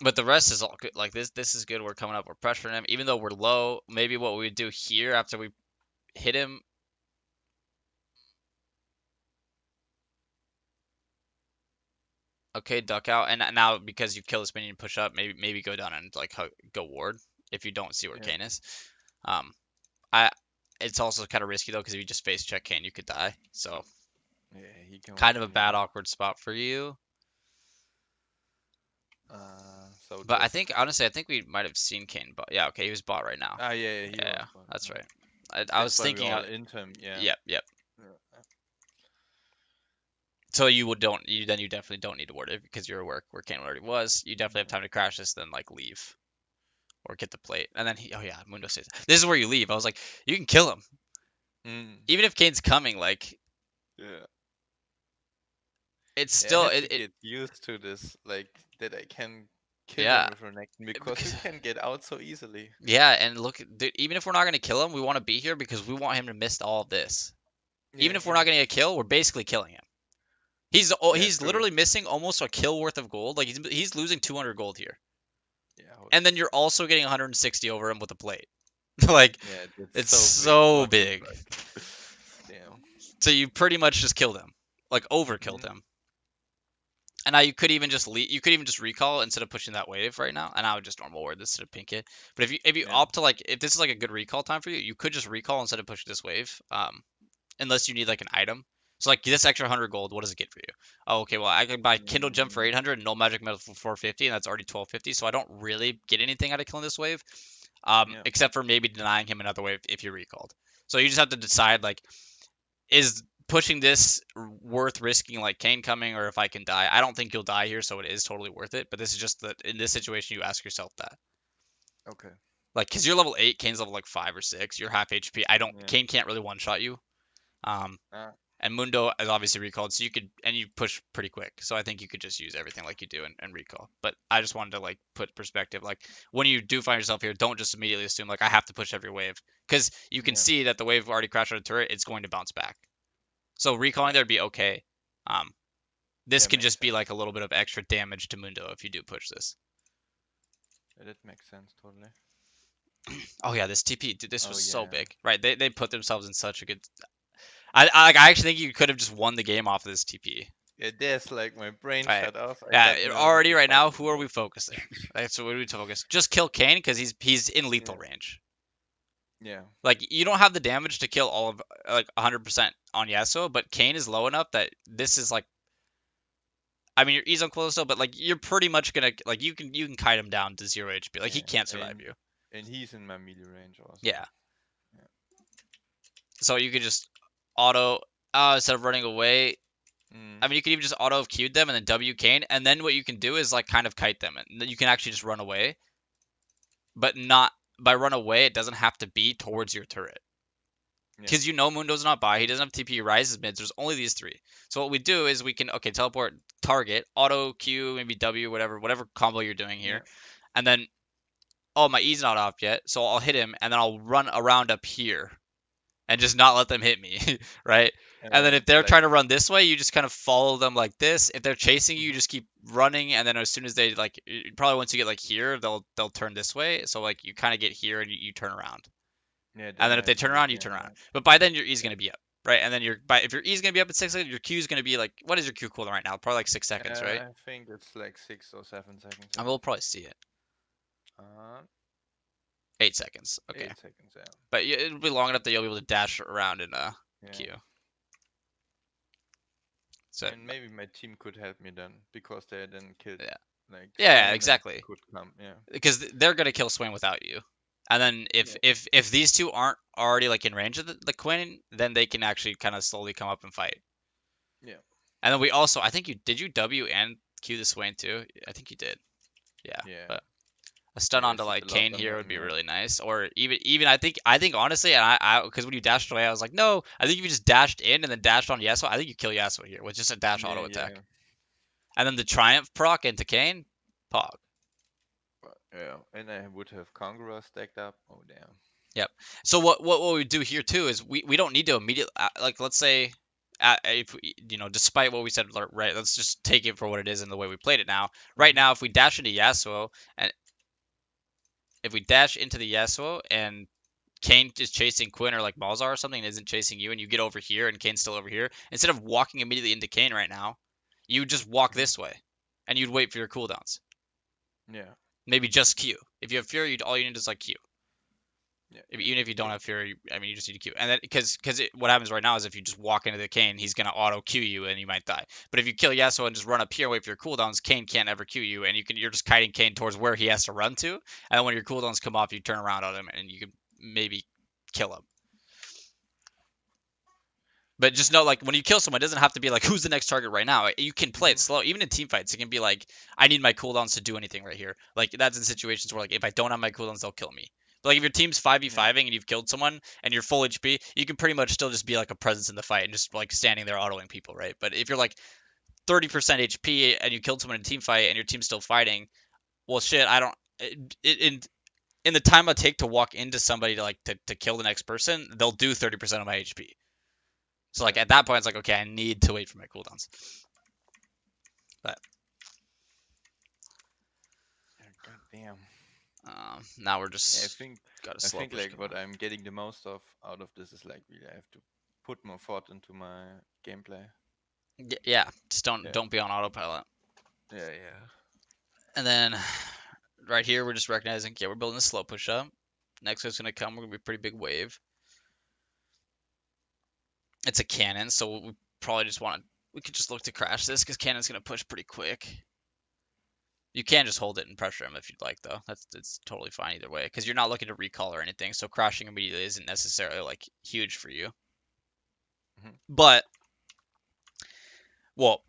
But the rest is all good. Like this is good. We're coming up. We're pressuring him, even though we're low. Maybe what we would do here after we hit him. Okay, duck out, and now because you kill this minion, push up. Maybe go down and like go ward if you don't see where Yeah. Kane is. Um, I. It's also kind of risky though because if you just face check Kane, you could die. So Yeah, he can kind of a also bad kneel. awkward spot for you. So But I just think honestly, I think we might have seen Kane. But yeah, okay, he was bot right now. yeah, he Yeah, was yeah, one. that's Yeah. right. I That's was why we thinking. all into him. Yeah. Yep, yep. Yeah. So you would don't you then you definitely don't need to ward it because you're where Kane already was. You definitely have Yeah. time to crash this, then like leave or get the plate, and then oh yeah, Mundo says this is where you leave. I was like, you can kill him Mm. even if Kane's coming. Like Yeah. it's Yeah, I still have to it get used to this, like that I can kill him yeah. with Renekton because he Because, can get out so easily. yeah, and look, dude, even if we're not gonna kill him, we want to be here because we want him to miss all of this. Even Yeah, if we're yeah, not gonna get a kill, we're basically killing him. yeah, He's true. literally missing almost a kill worth of gold. Like he's losing 200 gold here, Yeah, holy and then shit. you're also getting 160 over him with a plate. Like Yeah, that's it's so big. so What the big. fuck? Damn. So you pretty much just killed him, like overkilled Mm, him. And now you could even just you could even just recall instead of pushing that wave right now, and I would just normal ward this instead of pink it. But if you yeah, opt to like if this is like a good recall time for you, you could just recall instead of pushing this wave. Unless you need like an item. So like this extra 100 gold, what does it get for you? Oh, okay, well I can buy Kindle Gem for mm, 800 and no magic metal for 450, and that's already 1250. So I don't really get anything out of killing this wave, yeah, except for maybe denying him another wave if you're recalled. So you just have to decide like is pushing this worth risking like Kane coming, or if I can die? I don't think you'll die here, so it is totally worth it. But this is just that in this situation, you ask yourself that. Okay. Like, because you're level 8, Kane's level like 5 or 6. You're half HP. Yeah. Kane can't really one shot you. Um, Uh, and Mundo is obviously recalled, so you push pretty quick. So I think you could just use everything like you do and recall. But I just wanted to like put perspective. Like when you do find yourself here, don't just immediately assume like I have to push every wave, because you can yeah. see that the wave already crashed on a turret. It's going to bounce back. So recalling there would be okay. Um, this Yeah. can Makes just be sense. like a little bit of extra damage to Mundo if you do push this. Yeah, that makes sense totally. Oh yeah, this TP, dude, this Oh was so yeah. big. Right, they put themselves in such a good. I actually think you could have just won the game off of this TP. Yeah, there's like my brain Right. shut off. I Yeah, got nervous already if right I now, can who are do we it. focusing? Right, so what do we focus? Just kill Kane because he's in lethal Yeah. range. Yeah. Like you don't have the damage to kill all of like 100% on Yasuo, but Kane is low enough that this is like, I mean, he's on close still, but like you're pretty much gonna like you can kite him down to 0 HP. Like he Yeah. can't survive you. And he's in my melee range also. Yeah. Yeah. So you could just auto instead of running away. Mm. I mean, you could even just auto Q them and then W Kane, and then what you can do is like kind of kite them, and then you can actually just run away, but not by run away. It doesn't have to be towards your turret. Yeah. Because you know Mundo's not by, he doesn't have TP, rises mids, there's only these three. So what we do is we can, okay, teleport, target, auto Q, maybe W, whatever combo you're doing Yeah. here. And then, oh, my E's not off yet, so I'll hit him, and then I'll run around up here and just not let them hit me, right? And then if they're Like trying to run this way, you just kind of follow them like this. If they're chasing you, you mhm. just keep running, and then as soon as they like, probably once you get like here, they'll turn this way. So like you kind of get here and you turn around. Yeah, And then then if I they see turn it. around, you Yeah. turn around. Right. But by then your E's Yeah. gonna be up, right? And then if your E's gonna be up at 6 seconds, your Q is gonna be like, what is your Q cooldown right now? Probably like 6 seconds, right? I think it's like 6 or 7 seconds. And Yeah. we'll probably see it. Uh, 8 seconds, okay. 8 seconds. Yeah. But it'll be long enough that you'll be able to dash around in Q. Yeah. So And maybe my team could help me then because they then killed yeah, like yeah, Swain and exactly. could come. Yeah. Because they're gonna kill Swain without you. And then if Yeah. if if these two aren't already like in range of the Quinn, then they can actually kind of slowly come up and fight. Yeah. And then we also, I think you W and Q the Swain too? I think you did. Yeah, Yeah. but a stun Yeah. I onto see like a lot Kane on here would them. be Yeah. really nice, or even I think honestly, and I because when you dashed away, I was like, no, I think if you just dashed in and then dashed on Yasuo, I think you kill Yasuo here with just a dash Yeah. auto Yeah. attack, and then the Triumph proc into Kane, pog. But, yeah. And I would have Conqueror stacked up. Oh damn. Yep. So what we do here too is we don't need to immediately like let's say. If despite what we said, right? Let's just take it for what it is and the way we played it now. Right Mhm. now, if we dash into Yasuo, and if we dash into the Yasuo and Kane is chasing Quinn or like Malzar or something and isn't chasing you, and you get over here and Kane's still over here, instead of walking immediately into Kane right now, you would just walk Mhm. this way and you'd wait for your cooldowns. Yeah. Maybe just Q. If you have Fury, all you need is like Q. Yeah. Even if you don't True. have Fury, I mean, you just need to Q. And then because what happens right now is if you just walk into the Kane, he's gonna auto Q you and you might die. But if you kill Yasuo and just run up here and wait for your cooldowns, Kane can't ever Q you, and you're just kiting Kane towards where he has to run to. And then when your cooldowns come off, you turn around on him and you can maybe kill him. But Yeah. just know, like, when you kill someone, it doesn't have to be like, who's the next target right now? You can play it Mhm. slow. Even in team fights, it can be like, I need my cooldowns to do anything right here. Like, that's in situations where, like, if I don't have my cooldowns, they'll kill me. But, like, if your team's Yeah. 5v5ing and you've killed someone and you're full HP, you can pretty much still just be, like, a presence in the fight and just, like, standing there autoing people, right? But if you're, like, 30% HP and you killed someone in a team fight and your team's still fighting, well, shit, I don't. In the time I take to walk into somebody to kill the next person, they'll do 30% of my HP. So like Yeah. at that point, it's like okay, I need to wait for my cooldowns. But Yeah. God damn. now we're Yeah, just got a I slow think push like coming what up. I'm getting the most of out of this is like really I have to put more thought into my gameplay. Yeah, just don't Yeah. don't be on autopilot. Yeah. Yeah. And then right here, we're just recognizing, yeah, we're building a slow push up. Next wave's gonna come. We're gonna be a pretty big wave. It's a cannon, so we probably just want to. We could just look to crash this because cannon's gonna push pretty quick. You can just hold it and pressure him if you'd like, though. It's totally fine either way because you're not looking to recall or anything. So crashing immediately isn't necessarily like huge for you. Mhm. But Well,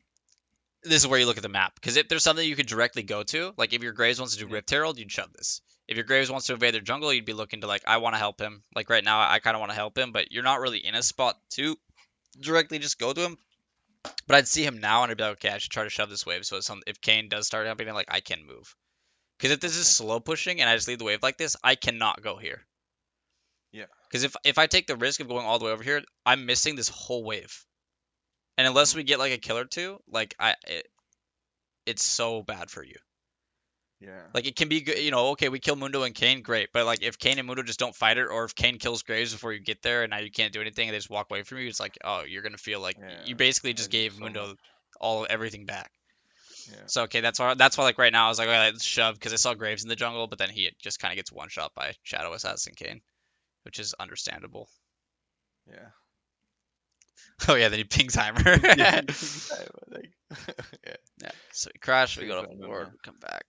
this is where you look at the map. Because if there's something you could directly go to, like if your Graves wants to do Yeah. Rift Herald, you'd shove this. If your Graves wants to invade their jungle, you'd be looking to like, I want to help him. Like right now, I kind of want to help him, but you're not really in a spot to directly just go to him. But I'd see him now and I'd be like, okay, I should try to shove this wave. So if Kane does start helping him, like I can move. Because if this is Okay. slow pushing and I just leave the wave like this, I cannot go here. Yeah. Because if I take the risk of going all the way over here, I'm missing this whole wave. And unless Mhm. we get like a kill or two, like it's so bad for you. Yeah. Like it can be good, you know. Okay, we kill Mundo and Kane, great. But like if Kane and Mundo just don't fight it, or if Kane kills Graves before you get there, and now you can't do anything, and they just walk away from you, it's like, oh, you're gonna feel like Yeah. you basically I just lose gave so much. Mundo all everything back. Yeah. So okay, that's why like right now I was like, all right, let's shove because I saw Graves in the jungle, but then he just kind of gets one shot by Shadow Assassin Kane, which is understandable. Yeah. Oh yeah, then he pings Heimer. Yeah. Yeah, Like. Yeah. so we crash, we Things go to I don't ward, know. we come back.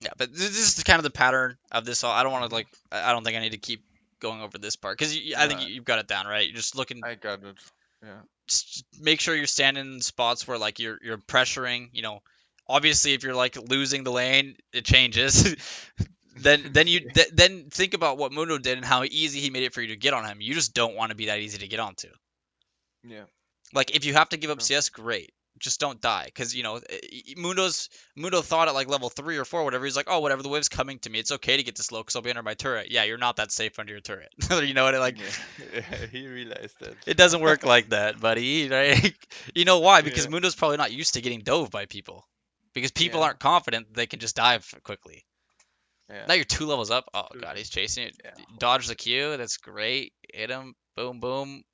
Yeah, but this is kind of the pattern of this all. I don't want to Mhm. like. I don't think I need to keep going over this part because I think No, you've got it down, right? You're just looking. I got it. Yeah. Just make sure you're standing in spots where like you're pressuring. You know, obviously if you're like losing the lane, it changes. Then think about what Mundo did and how easy he made it for you to get on him. You just don't want to be that easy to get onto. Yeah. Like if you have to give up True. CS, great. Just don't die, because Mundo thought at like level 3 or 4, whatever. He's like, oh, whatever, the wave's coming to me. It's okay to get this low because I'll be under my turret. Yeah, you're not that safe under your turret. You know what? Like Yeah. Yeah. He realized it doesn't that. work like that, buddy. Right? You know why? Because Yeah. Mundo's probably not used to getting dove by people. Because people Yeah. aren't confident that they can just dive quickly. Yeah. Now you're 2 levels up. Oh god, Absolutely. he's chasing it. Yeah. Holy Dodge the shit. Q. That's great. Hit him. Boom, boom.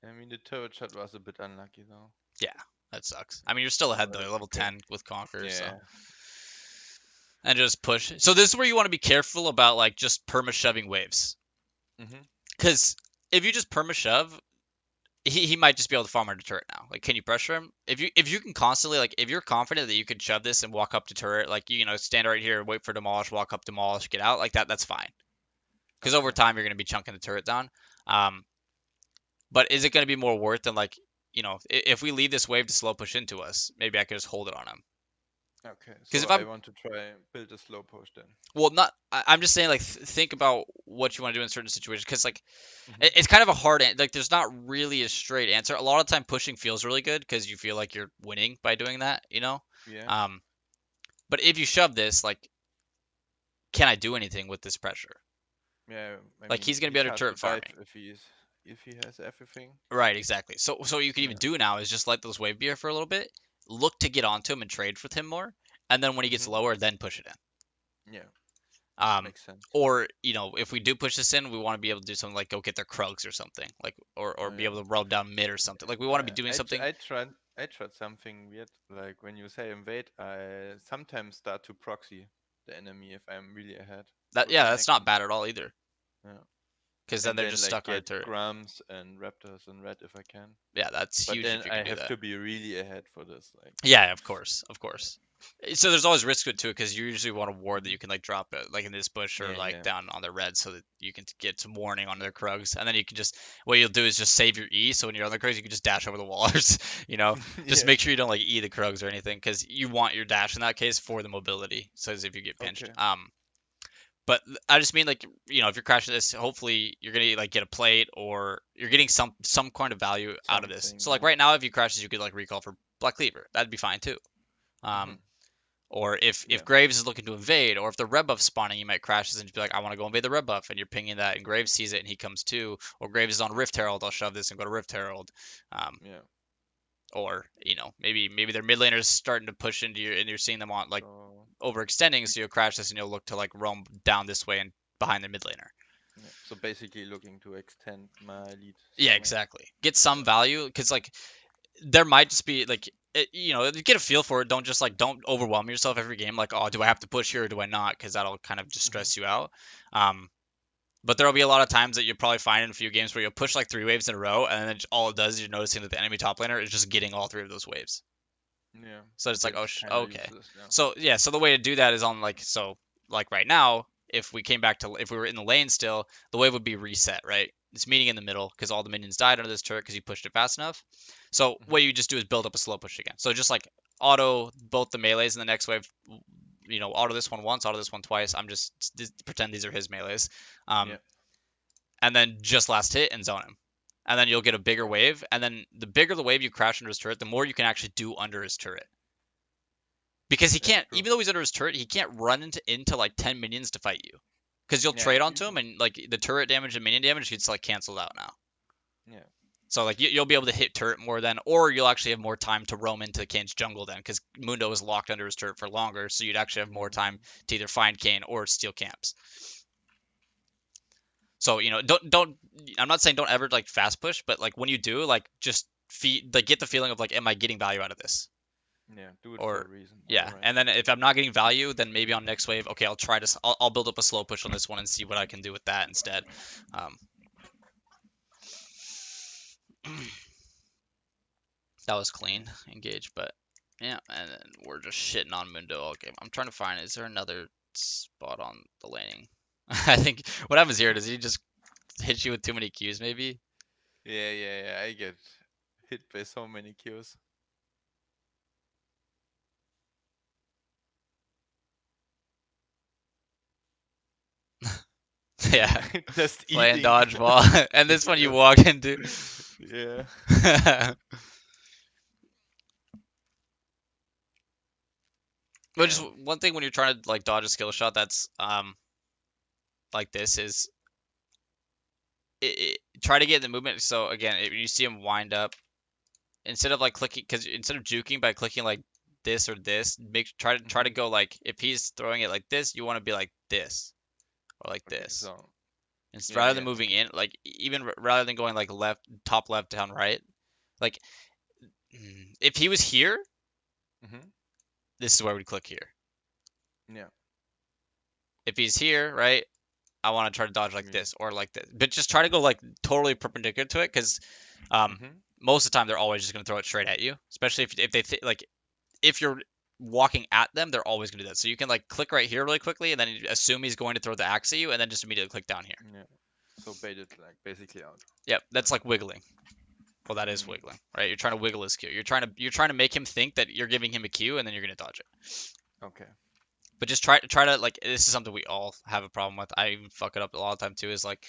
I mean, the turret shot was a bit unlucky though. Yeah, that sucks. I mean, you're still ahead though. But You're level okay. 10 with Conqueror, so. Yeah. And just push. So this is where you want to be careful about like just perma shoving waves, Mhm. because if you just perma shove, he might just be able to farm under turret now. Like, can you pressure him? If you can constantly like if you're confident that you can shove this and walk up to turret, like you know stand right here, wait for demolish, walk up demolish, get out like that. That's fine. Because over Okay. time you're gonna be chunking the turret down. Um, but is it gonna be more worth than like if we leave this wave to slow push into us, maybe I could just hold it on him. Okay. Because So if I I'm want to try build a slow post then. well, not I'm just saying like think about what you want to do in certain situations because like Mhm. it's kind of a hard like there's not really a straight answer. A lot of time pushing feels really good because you feel like you're winning by doing that, you know. Yeah. Um, but if you shove this, like, can I do anything with this pressure? Yeah. I Like mean, he's gonna be he's under hard to turret dive farming. if he has everything. Right, exactly. So what you can even Yeah. do now is just let those wave beer for a little bit, look to get onto him and trade with him more, and then when he gets Mhm. lower, then push it in. Yeah. Makes sense. Or if we do push this in, we want to be able to do something like go get their Krugs or something, like or Oh be yeah. able to rub down mid or something. Like we want to be Yeah. doing something I tried something weird. Like when you say invade, I sometimes start to proxy the enemy if I'm really ahead that. with Yeah, that's not Renekton. bad at all either, Yeah. because then And they're then just like stuck on a get turret. Grums and Raptors and red if I can. Yeah, that's But huge then if you I can do have that. to be really ahead for this. Like. Yeah, of course, of course. So there's always risk to it too, because you usually want a ward that Mhm. you can like drop it like in this bush or Yeah. like Yeah. down on the red, so that you can get some warning on their Krugs, and then you can just what you'll do is just save your E, so when you're on the Krugs you can just dash over the wallers, just Yeah. make sure you don't like E the Krugs or anything, because you want your dash in that case for the mobility, so as if you get pinched. Okay. But I just mean like if you're crashing this, hopefully you're gonna like get a plate or you're getting some kind of value out of this. Something. So like Yeah. right now, if you crash this, you could like recall for Black Cleaver. That'd be fine too. Mhm. Um, or if Yeah. Graves is looking to invade, or if the red buff's spawning, you might crash this and just be like, I want to go invade the red buff, and you're pinging that, and Graves sees it and he comes too. Or Graves is on Rift Herald, I'll shove this and go to Rift Herald. Um, Yeah. or maybe their mid laner's starting to push into you, and you're seeing them on like So. overextending, so you'll crash this and you'll look to like roam down this way and behind their mid laner. Yeah. So basically looking to extend my lead Yeah, somewhere. exactly. Get some Yeah. value because like there might just be like get a feel for it. Don't just like don't overwhelm yourself every game. Like, oh, do I have to push here or do I not? Because that'll kind of just Mhm. stress you out. Um, but there'll be a lot of times that you'll probably find in a few games where you'll push like 3 waves in a row, and then all it does is you're noticing that the enemy top laner is just getting all 3 of those waves. Yeah. So it's like, That's kind of okay. useless. Yeah. So yeah, so the way to do that is on like right now, if we were in the lane still, the wave would be reset, right? it's meeting in the middle because all the minions died under this turret because you pushed it fast enough. So what Mhm. you just do is build up a slow push again. So just like auto both the melees in the next wave, auto this one once, auto this one twice. I'm just pretend these are his melees, Yeah. and then just last hit and zone him. And then you'll get a bigger Okay. wave, and then the bigger the wave you crash under his turret, the more you can actually do under his turret. Because he Yeah. can't, True. even though he's under his turret, he can't run into like 10 minions to fight you. Because you'll Yeah. trade onto him, and like the turret damage and minion damage gets like canceled out now. Yeah. So like you'll be able to hit turret more then, or you'll actually have more time to roam into Kane's jungle then, because Mundo is locked under his turret for longer, so you'd actually have more time Mhm. to either find Kane or steal camps. So don't. I'm not saying don't ever like fast push, but like when you do, like just get the feeling of like, am I getting value out of this? Yeah. Do it for Or a reason. All yeah, right. and then if I'm not getting value, then maybe on next wave, okay, I'll build up a slow push on this one and see what I can do with that instead. Um, that was clean Okay. engage, but yeah, and then we're just shitting on Mundo all game. I'm trying to find, is there another spot on the laning? I think what happens here, does he just hit you with too many Qs maybe? Yeah. Yeah. Yeah. I get hit by so many kills. Yeah, Just playing eating. dodgeball, and this one you Just. walk into. Yeah. But just Yeah. one thing when you're trying to like dodge a skill shot that's like this is try to get the movement. So again, if you see him wind up, instead of like clicking, because instead of juking by clicking like this or this, try to Mhm. go like, if he's throwing it like this, you want to be like this or like Okay. this. So. And Yeah. rather than Yeah. moving Okay. in, like even rather than going like left, top left, down right, like if he was here, Mhm. this is where we'd click here. Yeah. If he's here, right, I want to try to dodge like Yeah. this or like this, but just try to Okay. go like totally perpendicular to it, because um, Mhm. most of the time they're always just gonna throw it straight at you, especially if they like if you're walking at them, they're always gonna do that. So you can like click right here really quickly, and then you assume he's going to throw the axe at you, and then just immediately click down here. Yeah. So bait it like basically out. Yep, that's like wiggling. Well, that is Mm. wiggling, right? You're trying to wiggle his Q. You're trying to make him think that you're giving him a Q, and then you're gonna dodge it. Okay. But just try to like, this is something we all have a problem with. I even fuck it up a lot of time too. Is like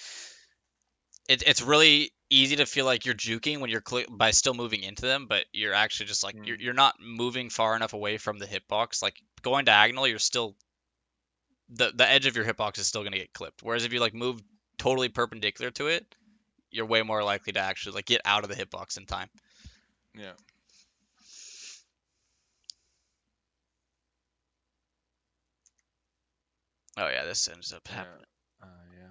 it's really easy to feel like you're juking when you're by still moving into them, but you're actually just like you're, Mm. you're not moving far enough away from the hitbox. Like going diagonal, you're still the edge of your hitbox is still gonna get clipped. Whereas if you like move totally perpendicular to it, you're way more likely to actually like get out of the hitbox in time. Yeah. Oh yeah, this ends up Yeah. happening. Yeah.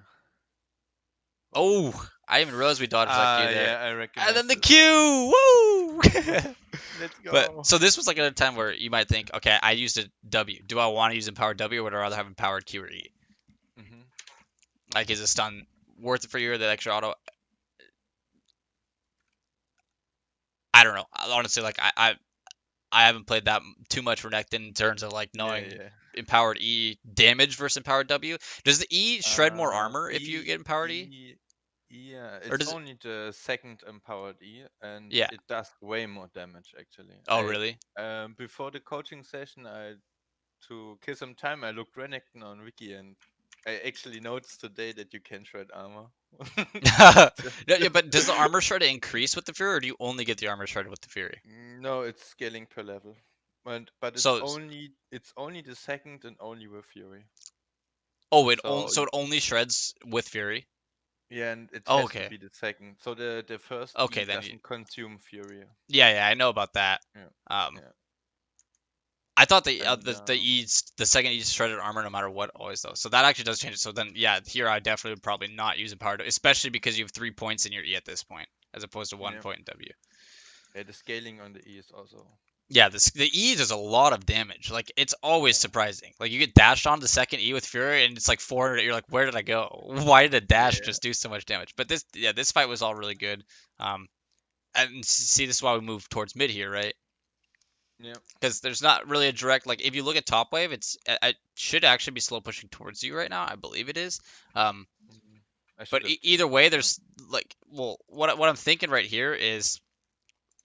Oh. Oh, I didn't even realize we dodged that Q there. Yeah. I And then recognize the this one. Q! Woo! Let's But go. so this was like another time where you might think, okay, I used a W. Do I want to use empowered W, or would I rather have empowered Q or E? Mhm. Like, is a stun worth it for you or the extra auto? I don't know. Honestly, like I haven't played that too much Renekton in terms of like Yeah. knowing Yeah. empowered E damage versus empowered W. Does the E shred more armor if you E. get empowered E? E. Yeah. Or It's does it? only the second empowered E, and Yeah. it does way more damage actually. Oh, really? Before the coaching session, to kill some time, I looked Renekton on Wiki, and I actually noticed today that you can shred armor. So- Yeah, but does the armor shred increase with the Fury, or do you only get the armor shred with the Fury? No, it's scaling per level. But So, it's only the second and only with Fury. oh, So so it only shreds with Fury. yeah, and it Oh, has to okay. be the second. So the first Okay, E then you, doesn't consume Fury. yeah, I know about that. Yeah, Um, yeah. I thought And the second E's shredded armor no matter what always though. So that actually does change it. So then yeah, here I definitely would probably not use empowered, especially because you have 3 points in your E at this point, as opposed to one yeah, point in W. yeah, the scaling on the E is also Yeah, the E does a lot of damage. Like it's always yeah, surprising. Like you get dashed on the second E with Fury and it's like 400. You're like, where did I go? Why did a dash yeah, just do so much damage? But this fight was all really good. Um, and see, this is why we move towards mid here, right? yeah. Because there's not really a direct, like if you look at top wave, it should actually be slow pushing towards you right now. I believe it is. Um, Mhm. I should But have either checked way, that. Yeah. there's like, well, what I'm thinking right here is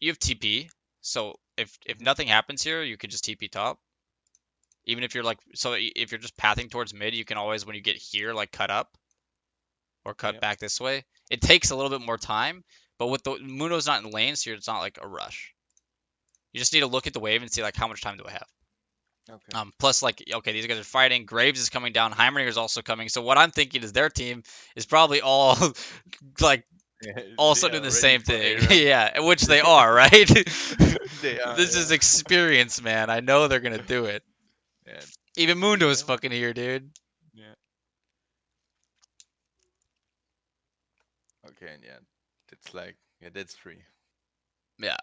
you have TP, so if Hmm. nothing happens here, you could just TP top. Even if you're like, so if you're just pathing towards mid, you can always, when you get here, like cut up or cut Yeah. back this way. It takes a little bit more time, but with the Muno's not in lane, so it's not like a rush. You just need to look at the wave and see like how much time do I have. Okay. Plus, like, okay, these guys are fighting. Graves is coming down. Heimerdinger is also coming. So what I'm thinking is their team is probably all like Yeah, they also doing are the ready same for thing. ARAM. Yeah, which they They, are, right? they are, This is yeah. experience, man. I know they're gonna do it. Yeah. Even Let's see Mundo is him. fucking here, dude. Yeah. Okay, and yeah. That's like, yeah, that's free. Yeah,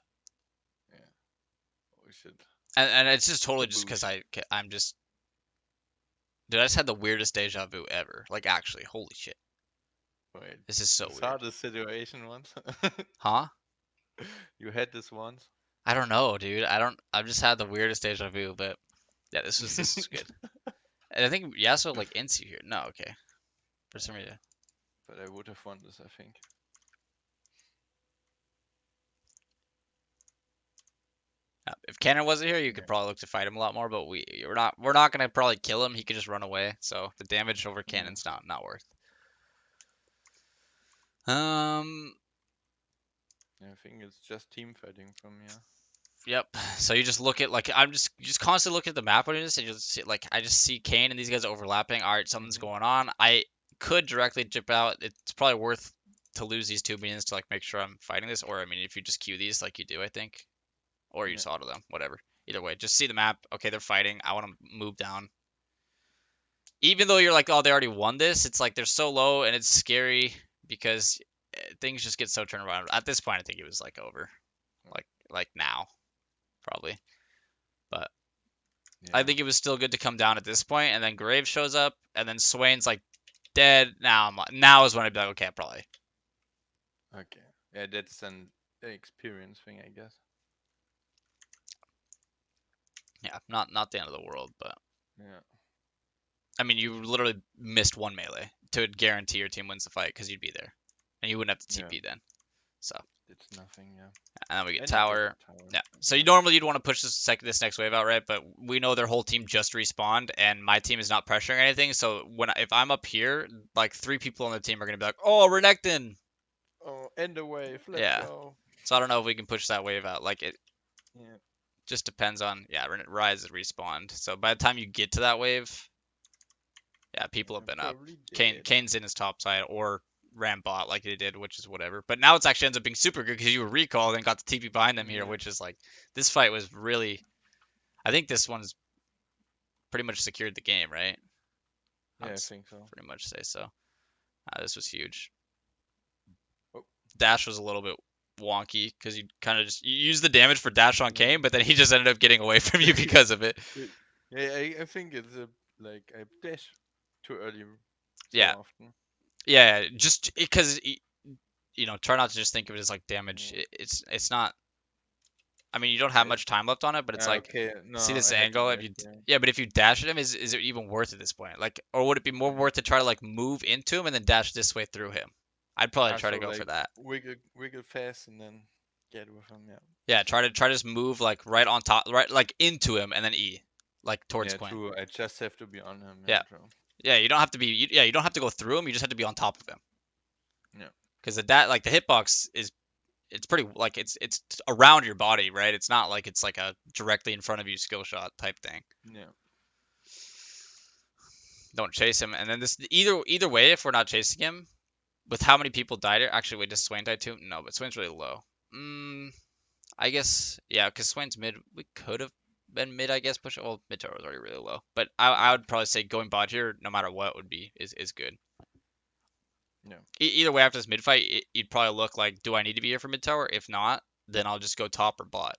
Yeah. We should and it's just totally just because boost. I'm just dude. I just had the weirdest deja vu ever. Like actually, holy shit, Wait. this is You so saw weird. this situation once? Huh? You had this once? I don't know, dude. I don't. I've just had the weirdest deja vu, but yeah, this was good. And I think Yasuo like ints you here. No, okay. For some reason. But I would have won this, I think. If Cannon wasn't here, you could Yeah. probably look to fight him a lot more. But we're not gonna probably kill him. He could just run away. So the damage over Yeah. Cannon's not worth. Um. Yeah, I think it's just team fighting from here. Yep. So you just look at like you just constantly look at the map when it is, and you just see like I just see Kane and these guys overlapping. All right, something's Hmm. going on. I could directly jip out. It's probably worth to lose these 2 minions to like make sure I'm fighting this. Or I mean, if you just queue these like you do, I think, or you Yeah. just auto them, whatever. Either way, just see the map. Okay, they're fighting. I want to move down. Even though you're like, oh, they already won this, it's like they're so low and it's scary because things just get so turned around. At this point, I think it was like over, like now probably. But I Yeah. think it was still good to come down at this point, and then Graves shows up, and then Swain's like dead. Now is when I'd be like, okay, probably. Okay. Yeah, that's an experience thing, I guess. Yeah, not the end of the world, but Yeah. I mean, you literally missed one melee to guarantee your team wins the fight because you'd be there, and you wouldn't have to Yeah. TP then. So, It's nothing, yeah. and then we get And you get tower. the tower. Yeah. So you Yeah. normally you'd want to push this next wave out, right? But we know their whole team just respawned, and my team is not pressuring anything. So if I'm up here, like 3 people on the team are gonna be like, "Oh, Renekton." Oh, end the wave. Let's Yeah. go. So I don't know if we can push that wave out. Like it Yeah. just depends on Rise is respawned. So by the time you get to that wave, yeah, people have I'm been up. probably dead. Kane's in his top side or ran bot like they did, which is whatever. But now it's actually ends up being super good because you were recalled and got the TP behind them here, Yeah. which is like this fight was really. I think this one's pretty much secured the game, right? I Yeah, would I think so. pretty much say so. This was huge. Oh, Dash was a little bit wonky because you kind of just you use the damage for dash on yeah. Kane, but then he just ended up getting away from you because of it. Yeah, I think it's a like I dash too early so Yeah, often. yeah, just because try not to just think of it as like damage. Yeah. It's not. I mean, you don't have I, much time left on it, but it's like okay, no, see this I had to angle. If dash you there. yeah, but if you dash at him, is it even worth it at this point? Like, or would it be more worth to try to like move into him and then dash this way through him? I'd probably try to Also, go for like that. wiggle fast and then get with him. Yeah, Yeah, I think. try to just move like right on top, right like into him and then E, like towards Yeah, Quinn. true. I just have to be on him. Yeah, Yeah, true. yeah. You don't have to be. Yeah, you don't have to go through him. You just have to be on top of him. Yeah, Because the hitbox is it's pretty like it's around your body, right? It's not like it's like a directly in front of you skill shot type thing. yeah. Don't chase him, and then this either way, if we're not chasing him, with how many people died here. Actually, wait, does Swain die too? No, but Swain's really low. I guess yeah, because Swain's mid. We could have been mid, I guess. Push it. Well, mid tower was already really low, but I would probably say going bot here, no matter what, would be is good. Yeah. Either way, after this mid fight, you'd probably look like, do I need to be here for mid tower? If not, then I'll just go top or bot,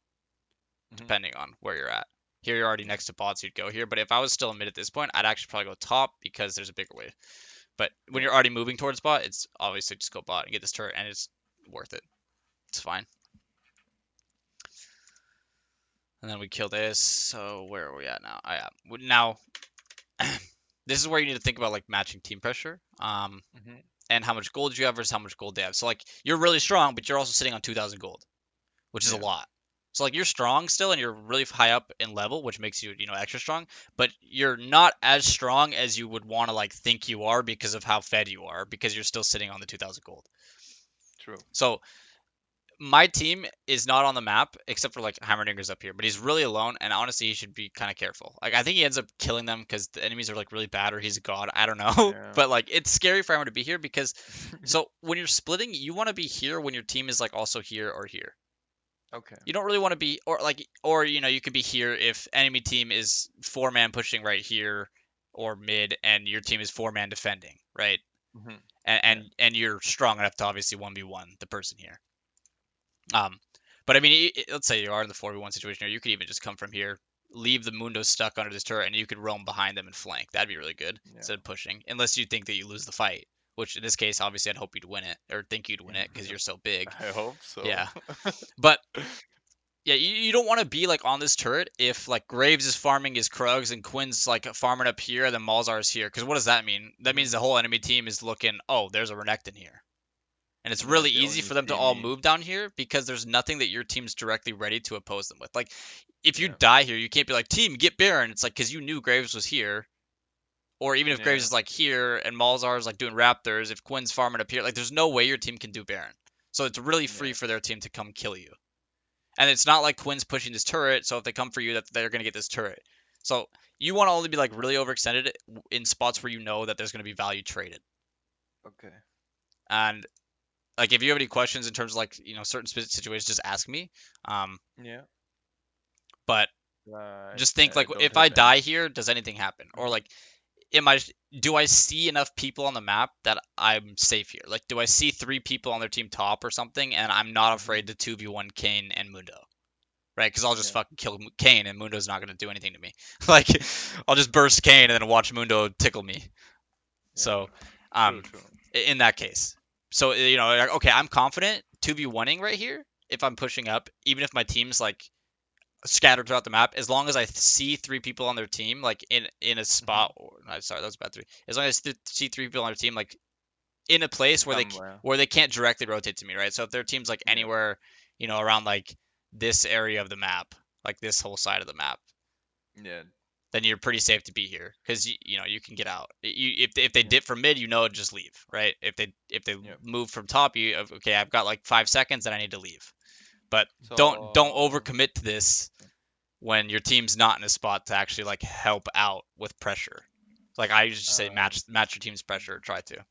Hmm. depending on where you're at. Here you're already Yeah. next to bots, you'd go here. But if I was still in mid at this point, I'd actually probably go top because there's a bigger wave. But when Yeah. you're already moving towards bot, it's obviously just go bot and get this turret, and it's worth it. It's fine. And then we kill this. So where are we at now? Oh, yeah. Now, this is where you need to think about like matching team pressure. Hmm. and how much gold you have versus how much gold they have. So like you're really strong, but you're also sitting on 2,000 gold, which is a Yeah. lot. So like you're strong still, and you're really high up in level, which makes you extra strong. But you're not as strong as you would want to like think you are because of how fed you are, because you're still sitting on the 2,000 gold. True. So my team is not on the map except for like Hammerdinger's up here, but he's really alone, and honestly, he should be kind of careful. Like I think he ends up killing them because the enemies are like really bad, or he's a god. I don't know, Yeah. but like it's scary for him to be here because so when you're splitting, you want to be here when your team is like also here or here. Okay. You don't really want to be or you could be here if enemy team is 4-man pushing right here or mid, and your team is 4-man defending, right? Hmm. And Yeah. and you're strong enough to obviously 1v1 the person here. Um, but I mean, let's say you are in the 4v1 situation here, you could even just come from here, leave the Mundo stuck under this turret, and you could roam behind them and flank. That'd be really good Yeah. instead of pushing, unless you think that you lose the fight. Which in this case, obviously, I'd hope you'd win it or think you'd win it because you're so big. I hope so. Yeah, but yeah, you don't want to be like on this turret if like Graves is farming his Krugs and Quinn's like farming up here, and then Malzar is here. Because what does that mean? That means Hmm. the whole enemy team is looking, oh, there's a Renekton here. And it's Yeah, really they easy only for them to see all me. move down here because there's nothing that your team's directly ready to oppose them with. Like, if you Yeah. die here, you can't be like, team, get Baron. It's like, because you knew Graves was here. Or even if Graves Yeah. is like here and Malzar is like doing Raptors, if Quinn's farming up here, like, there's no way your team can do Baron. So it's really free Yeah. for their team to come kill you. And it's not like Quinn's pushing this turret, so if they come for you, that they're going to get this turret. So you want to only be like really overextended in spots where you know that there's going to be value traded. Okay. And like if you have any questions in terms of like certain situations, just ask me. Um, Yeah. but Right. just think I like don't if I have any. die here, does anything happen? Or Hmm. like am I do I see enough people on the map that I'm safe here? Like do I see 3 people on their team top or something, and I'm not Hmm. afraid to 2v1 Kane and Mundo? Right? Because I'll just Yeah. fucking kill Kane and Mundo's not gonna do anything to me. Like I'll just burst Kane and then watch Mundo tickle me. Yeah. So True. um, True. in that case, so like, okay, I'm confident 2v1ing right here if I'm pushing up, even if my team's like scattered throughout the map, as long as I see 3 people on their team like in a Hmm. spot. Or, sorry, that was bad three. As long as I see 3 people on their team like in a place Somewhere. where they can't directly rotate to me, right? So if their team's like Yeah. anywhere, around like this area of the map, like this whole side of the map, Yeah. then you're pretty safe to be here because you can get out. If they Yeah. dip from mid, just leave, right? If they Yeah. move from top, okay, I've got like 5 seconds and I need to leave. But don't So. overcommit to this when your team's not in a spot to actually like help out with pressure. Like I usually just say Uh. match your team's pressure, try to.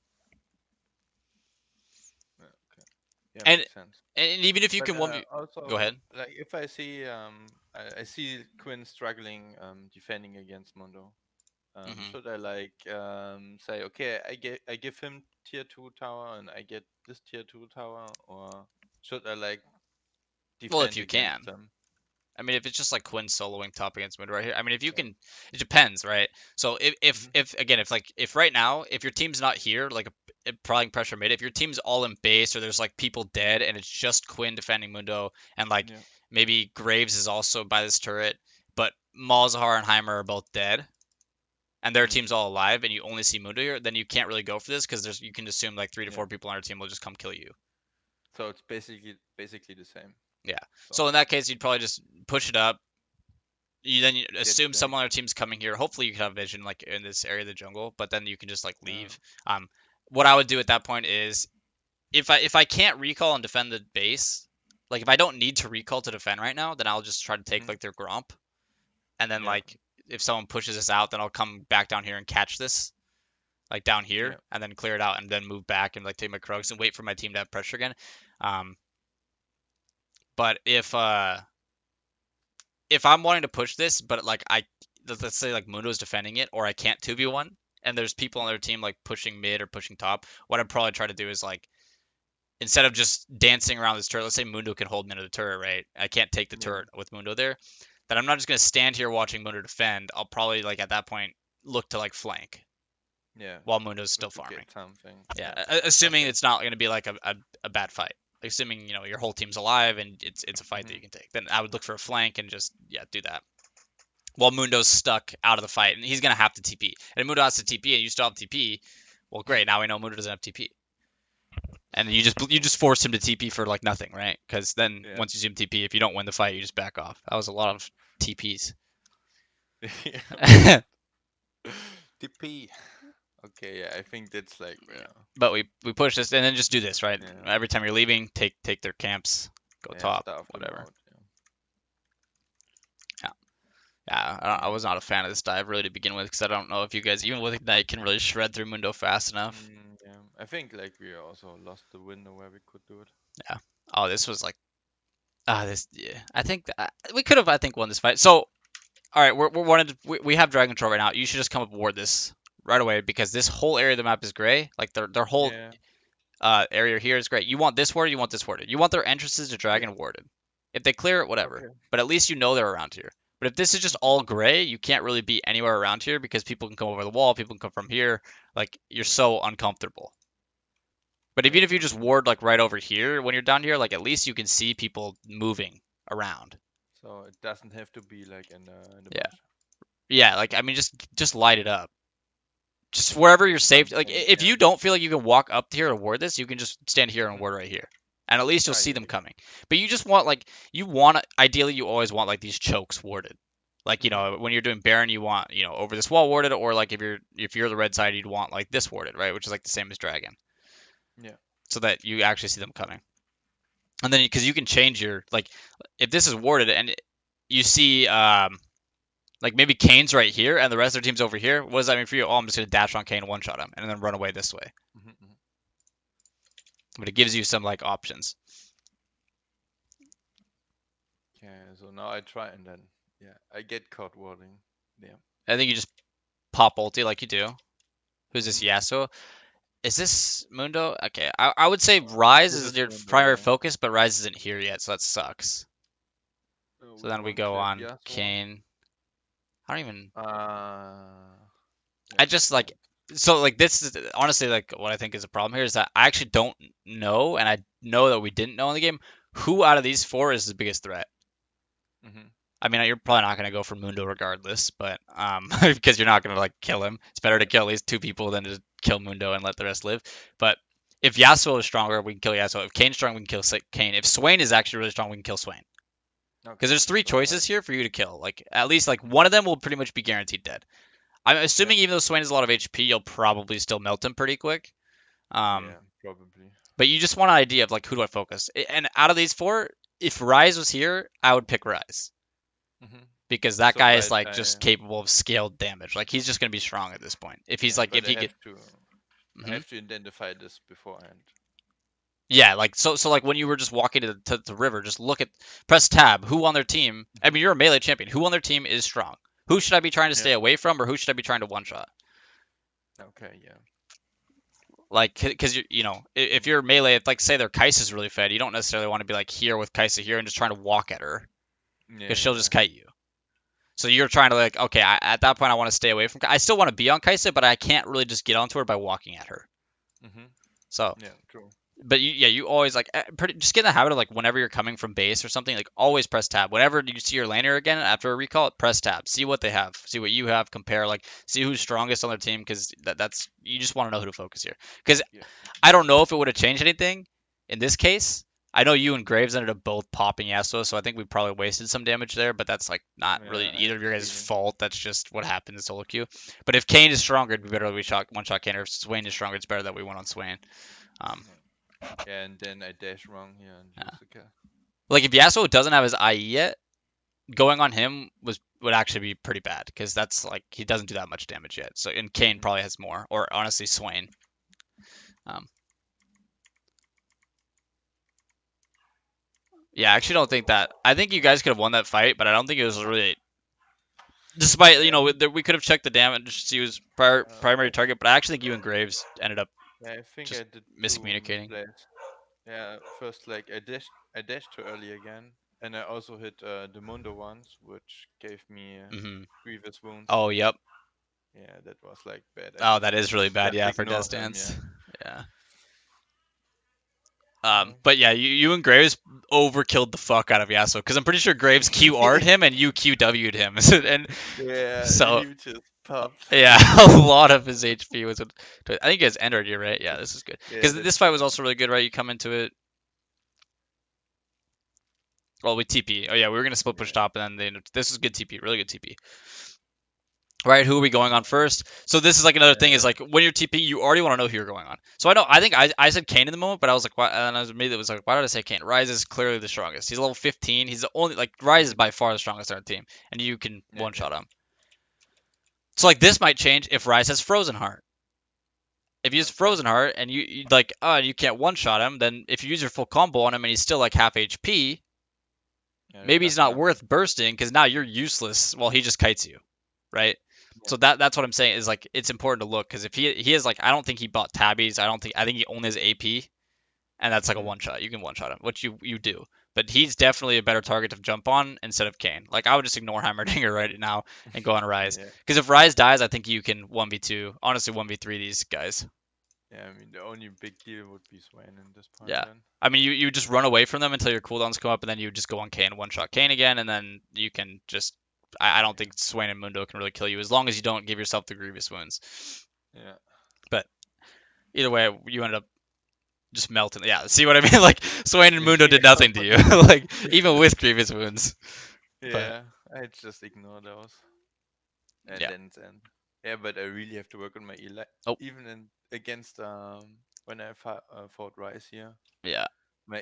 Yeah, okay. Yeah, And makes sense. and even if you But can go also, ahead. like, if I see I see Quinn struggling defending against Mundo. Hmm. Should I like say, okay, I give him tier 2 tower and I get this tier 2 tower, or should I like Well, if defend you against can. them? I mean, if it's just like Quinn soloing top against mid right here, I mean, if you Yeah. can, it depends, right? So Hmm. if again, if right now, if your team's not here, like applying pressure mid, if your team's all in base or there's like people dead and it's just Quinn defending Mundo and like Yeah. maybe Graves is also by this turret, but Malzahar and Heimer are both dead and their Hmm. team's all alive and you only see Mundo here, then you can't really go for this because you can assume like three to Yeah. four people on your team will just come kill you. So it's basically the same. Yeah. So So in that case, you'd probably just push it up. You get assume back. someone on your team's coming here. Hopefully you can have vision like in this area of the jungle, but then you can just like Uh, leave. What I would do at that point is if I can't recall and defend the base, like if I don't need to recall to defend right now, then I'll just try to take mhm. like their Gromp, and then Yeah. like if someone pushes us out, then I'll come back down here and catch this like down here, Yeah. and then clear it out, and then move back and like take my Krugs and wait for my team to have pressure again. Um, but if I'm wanting to push this, but like let's say like Mundo's defending it, or I can't 2v1, and there's people on their team like pushing mid or pushing top, what I'd probably try to do is like instead of just dancing around this turret, let's say Mundo can hold me to the turret, right? I can't take the Yeah. turret with Mundo there. Then I'm not just gonna stand here watching Mundo defend. I'll probably like at that point look to like flank Yeah. while Mundo's still Look to farming. get something. Yeah, Yeah. assuming Okay. it's not gonna be like a bad fight. Like, assuming your whole team's alive and it's a fight that Hmm. you can take, then I would look for a flank and just do that. While Mundo's stuck out of the fight, and he's gonna have to TP. And Mundo has to TP, and you still have TP. Well, great. Now we know Mundo doesn't have TP. And you just force him to TP for like nothing, right? Because then Yeah. once you see him TP, if you don't win the fight, you just back off. That was a lot of TPs. Yeah, right. TP. Okay, yeah, I think that's like, yeah, But we push this and then just do this, right? yeah, Every time you're leaving, take their camps, go yeah, top, starve them whatever. out. Yeah, yeah. I Yeah. was not a fan of this dive really to begin with because I don't know if you guys even with Ignite can really shred through Mundo fast enough. Yeah. I think like we also lost the window where we could do it. Yeah. Oh, this was like this. Yeah, I think we could have I think won this fight. So all right, we're wanted we have Dragon Control right now. You should just come aboard this right away because this whole area of the map is gray. Like their whole Yeah. area here is great. You want this warded, you want this warded. You want their entrances to Yeah. Dragon warded. If they clear it, whatever. Okay. But at least you know they're around here. But if this is just Mhm. all gray, you can't really be anywhere around here because people can come over the wall, people can come from here. Like you're so uncomfortable. But Yeah. even if you just Okay. ward like right over here when you're down here, like at least you can see people moving around. So it doesn't have to be like in the Yeah. bush. Yeah, like I mean just light it up. Just wherever you're That's what safe. I'm Like saying. if Yeah. you don't feel like you can walk up here to ward this, you can just stand here and Mhm. ward right here, and at least you'll Ah, see yeah, them yeah. coming. But you just want like you want ideally you always want like these chokes warded. Like Mhm. when you're doing Baron, you want over this wall warded, or like if you're the red side, you'd want like this warded, right? Which is like the same as Dragon, Yeah. so that you actually see them coming. And then because you can change your like if this is warded and you see like maybe Kane's right here and the rest of their team's over here. What does that mean for you? Oh, I'm just gonna dash on Kane, one shot him, and then run away this way. Mhm. Mhm. But it gives you some like options. Yeah. So now I try and then yeah I get caught warding. Yeah. I think you just pop ulti like you do. Who's this Mhm. Yasuo? Is this Mundo? Okay, I would say Rise This is is your Mundo. primary Yeah. focus, but Rise isn't here yet, so that sucks. So We then we one go trap on Yasuo. Kane. I don't even. Yeah. I just No. like. So like this is honestly like what I think is a problem here is that I actually don't know, and I know that we didn't know in the game who out of these four is the biggest threat. Mhm. I mean, you're probably not gonna go for Mundo regardless, but because you're not gonna like kill him. It's better to Yeah. kill at least two people than to kill Mundo and let the rest live. But if Yasuo is stronger, we can kill Yasuo. If Kane's strong, we can kill Kane. If Swain is actually really strong, we can kill Swain. Because Okay. there's three So choices like. here for you to kill. Like at least like one Mhm. of them will pretty much be guaranteed dead. I'm Yeah. assuming even though Swain has a lot of HP, you'll probably still melt him pretty quick. Um, Yeah. Probably. but you just want an idea of like who do I focus? And out of these four, if Rise was here, I would pick Rise Mhm. because that So guy is right. like just capable of scaled damage. Like he's just gonna be strong at this point. If he's Yeah. like But if I he get have to. I hmm have to identify this beforehand. yeah, like so like when you were just walking to the river, just look at press tab. Who on their team? I Mhm. mean, you're a melee champion. Who on their team is strong? Who should I be trying to Yeah. stay away from, or who should I be trying to one shot? Okay. Yeah. Like, because if Mhm. you're melee, if, like say their Kai'Sa's really fed, you don't necessarily want to be like here with Kai'Sa here and just trying to walk at her because Yeah. she'll Yeah. just kite you. So you're trying to like, okay, at that point I want to stay away from. I still want to be on Kai'Sa, but I can't really just get onto her by walking at her. Mhm. So Yeah. True. but you always like just get in the habit of like whenever you're coming from base or something, like always press tab. Whenever you see your laner again after a recall, press tab. See what they have, see what you have, compare, like see who's strongest on their team because that's you just want to know who to focus here. Because Yeah. I don't know if it would have changed anything in this case. I know you and Graves ended up both popping Yasuo, so I think we probably wasted some damage there, but that's like not really Yeah. I either have of a your guys' feeling. fault. That's just what happened in solo queue. But if Kane is stronger, it'd be better that we shot one shot Kane. Or if Swain is stronger, it's better that we went on Swain. Um, Yeah. Yeah. And then I dash wrong here and yeah. lose the kill. Like if Yasuo doesn't have his IE yet, going on him would actually be pretty bad because that's like he doesn't do that much damage yet. So and Kane Mhm. probably has more, or honestly Swain. Um, yeah, I actually don't think that. I think you guys could have won that fight, but I don't think it was really. Despite Yeah. we could have checked the damage, see who's primary I. target, but I actually think you and Graves ended up Yeah. I think just I did two miscommunicating. misplays. Yeah. First, like I dashed too early again, and I also hit the Mundo once, which gave me hmm grievous wounds. Oh, yep. Yeah, that was like bad. I Oh, just that is really bad. just Yeah, for Death ignored them. Stance. Yeah. Yeah. But yeah, you and Graves overkilled the fuck out of Yasuo because I'm pretty sure Graves QR'd him and you QW'd him, and Yeah, so you just popped. yeah, a lot of his HP was. I think it's entered you, right? Yeah, this is good Yeah, because this that's fight was true. also really good, right? You come into it. Well, we TP. Oh yeah, we were gonna split push Yeah. top, and then this is good TP, really good TP. Right, who are we going on Uh, first? So this is like another thing is yeah. like when you're TP, you already want to know who you're going on. So I know I think I said Kane in the moment, but I was like, why? And I was immediately was like, why did I say Kane? Rise is clearly the strongest. He's level 15. He's the only like Rise is Mhm. by far the strongest on our team, and you can Yeah, one yeah. shot him. So like this might change if Rise has Frozen Heart. If you use Okay. Frozen Heart and you like, you can't one shot him, then if you use your full combo on him and he's still like half HP, Yeah, that maybe he's does not nothing. worth bursting because now you're useless while he just kites you, right? Yeah. So that's what I'm saying is like it's important to look because if he is like I don't think he bought tabbies. I think he only has AP and that's like a Mhm. one shot. You can one shot him, which you do. But he's definitely a better target to jump on instead of Kane. Like I would just ignore Heimerdinger right now and go on Rise Yeah. because if Rise dies, I think you can 1v2, honestly 1v3 these guys. Yeah, I mean the only big deal would be Swain in this point Yeah. then. I mean, you just run away from them until your cooldowns come up, and then you just go on Kane, one shot Kane again, and then you can just. I don't think Swain and Mundo can really kill you as long as you don't give yourself the grievous wounds. Yeah. But either way, you ended up just melting. Yeah, see what I mean? Like Swain and Mundo did Yeah. nothing to you, like even with grievous wounds. But Yeah, I just ignore those. And yeah. then yeah, but I really have to work on my Eli Oh even in against when I fought Rice here. yeah. My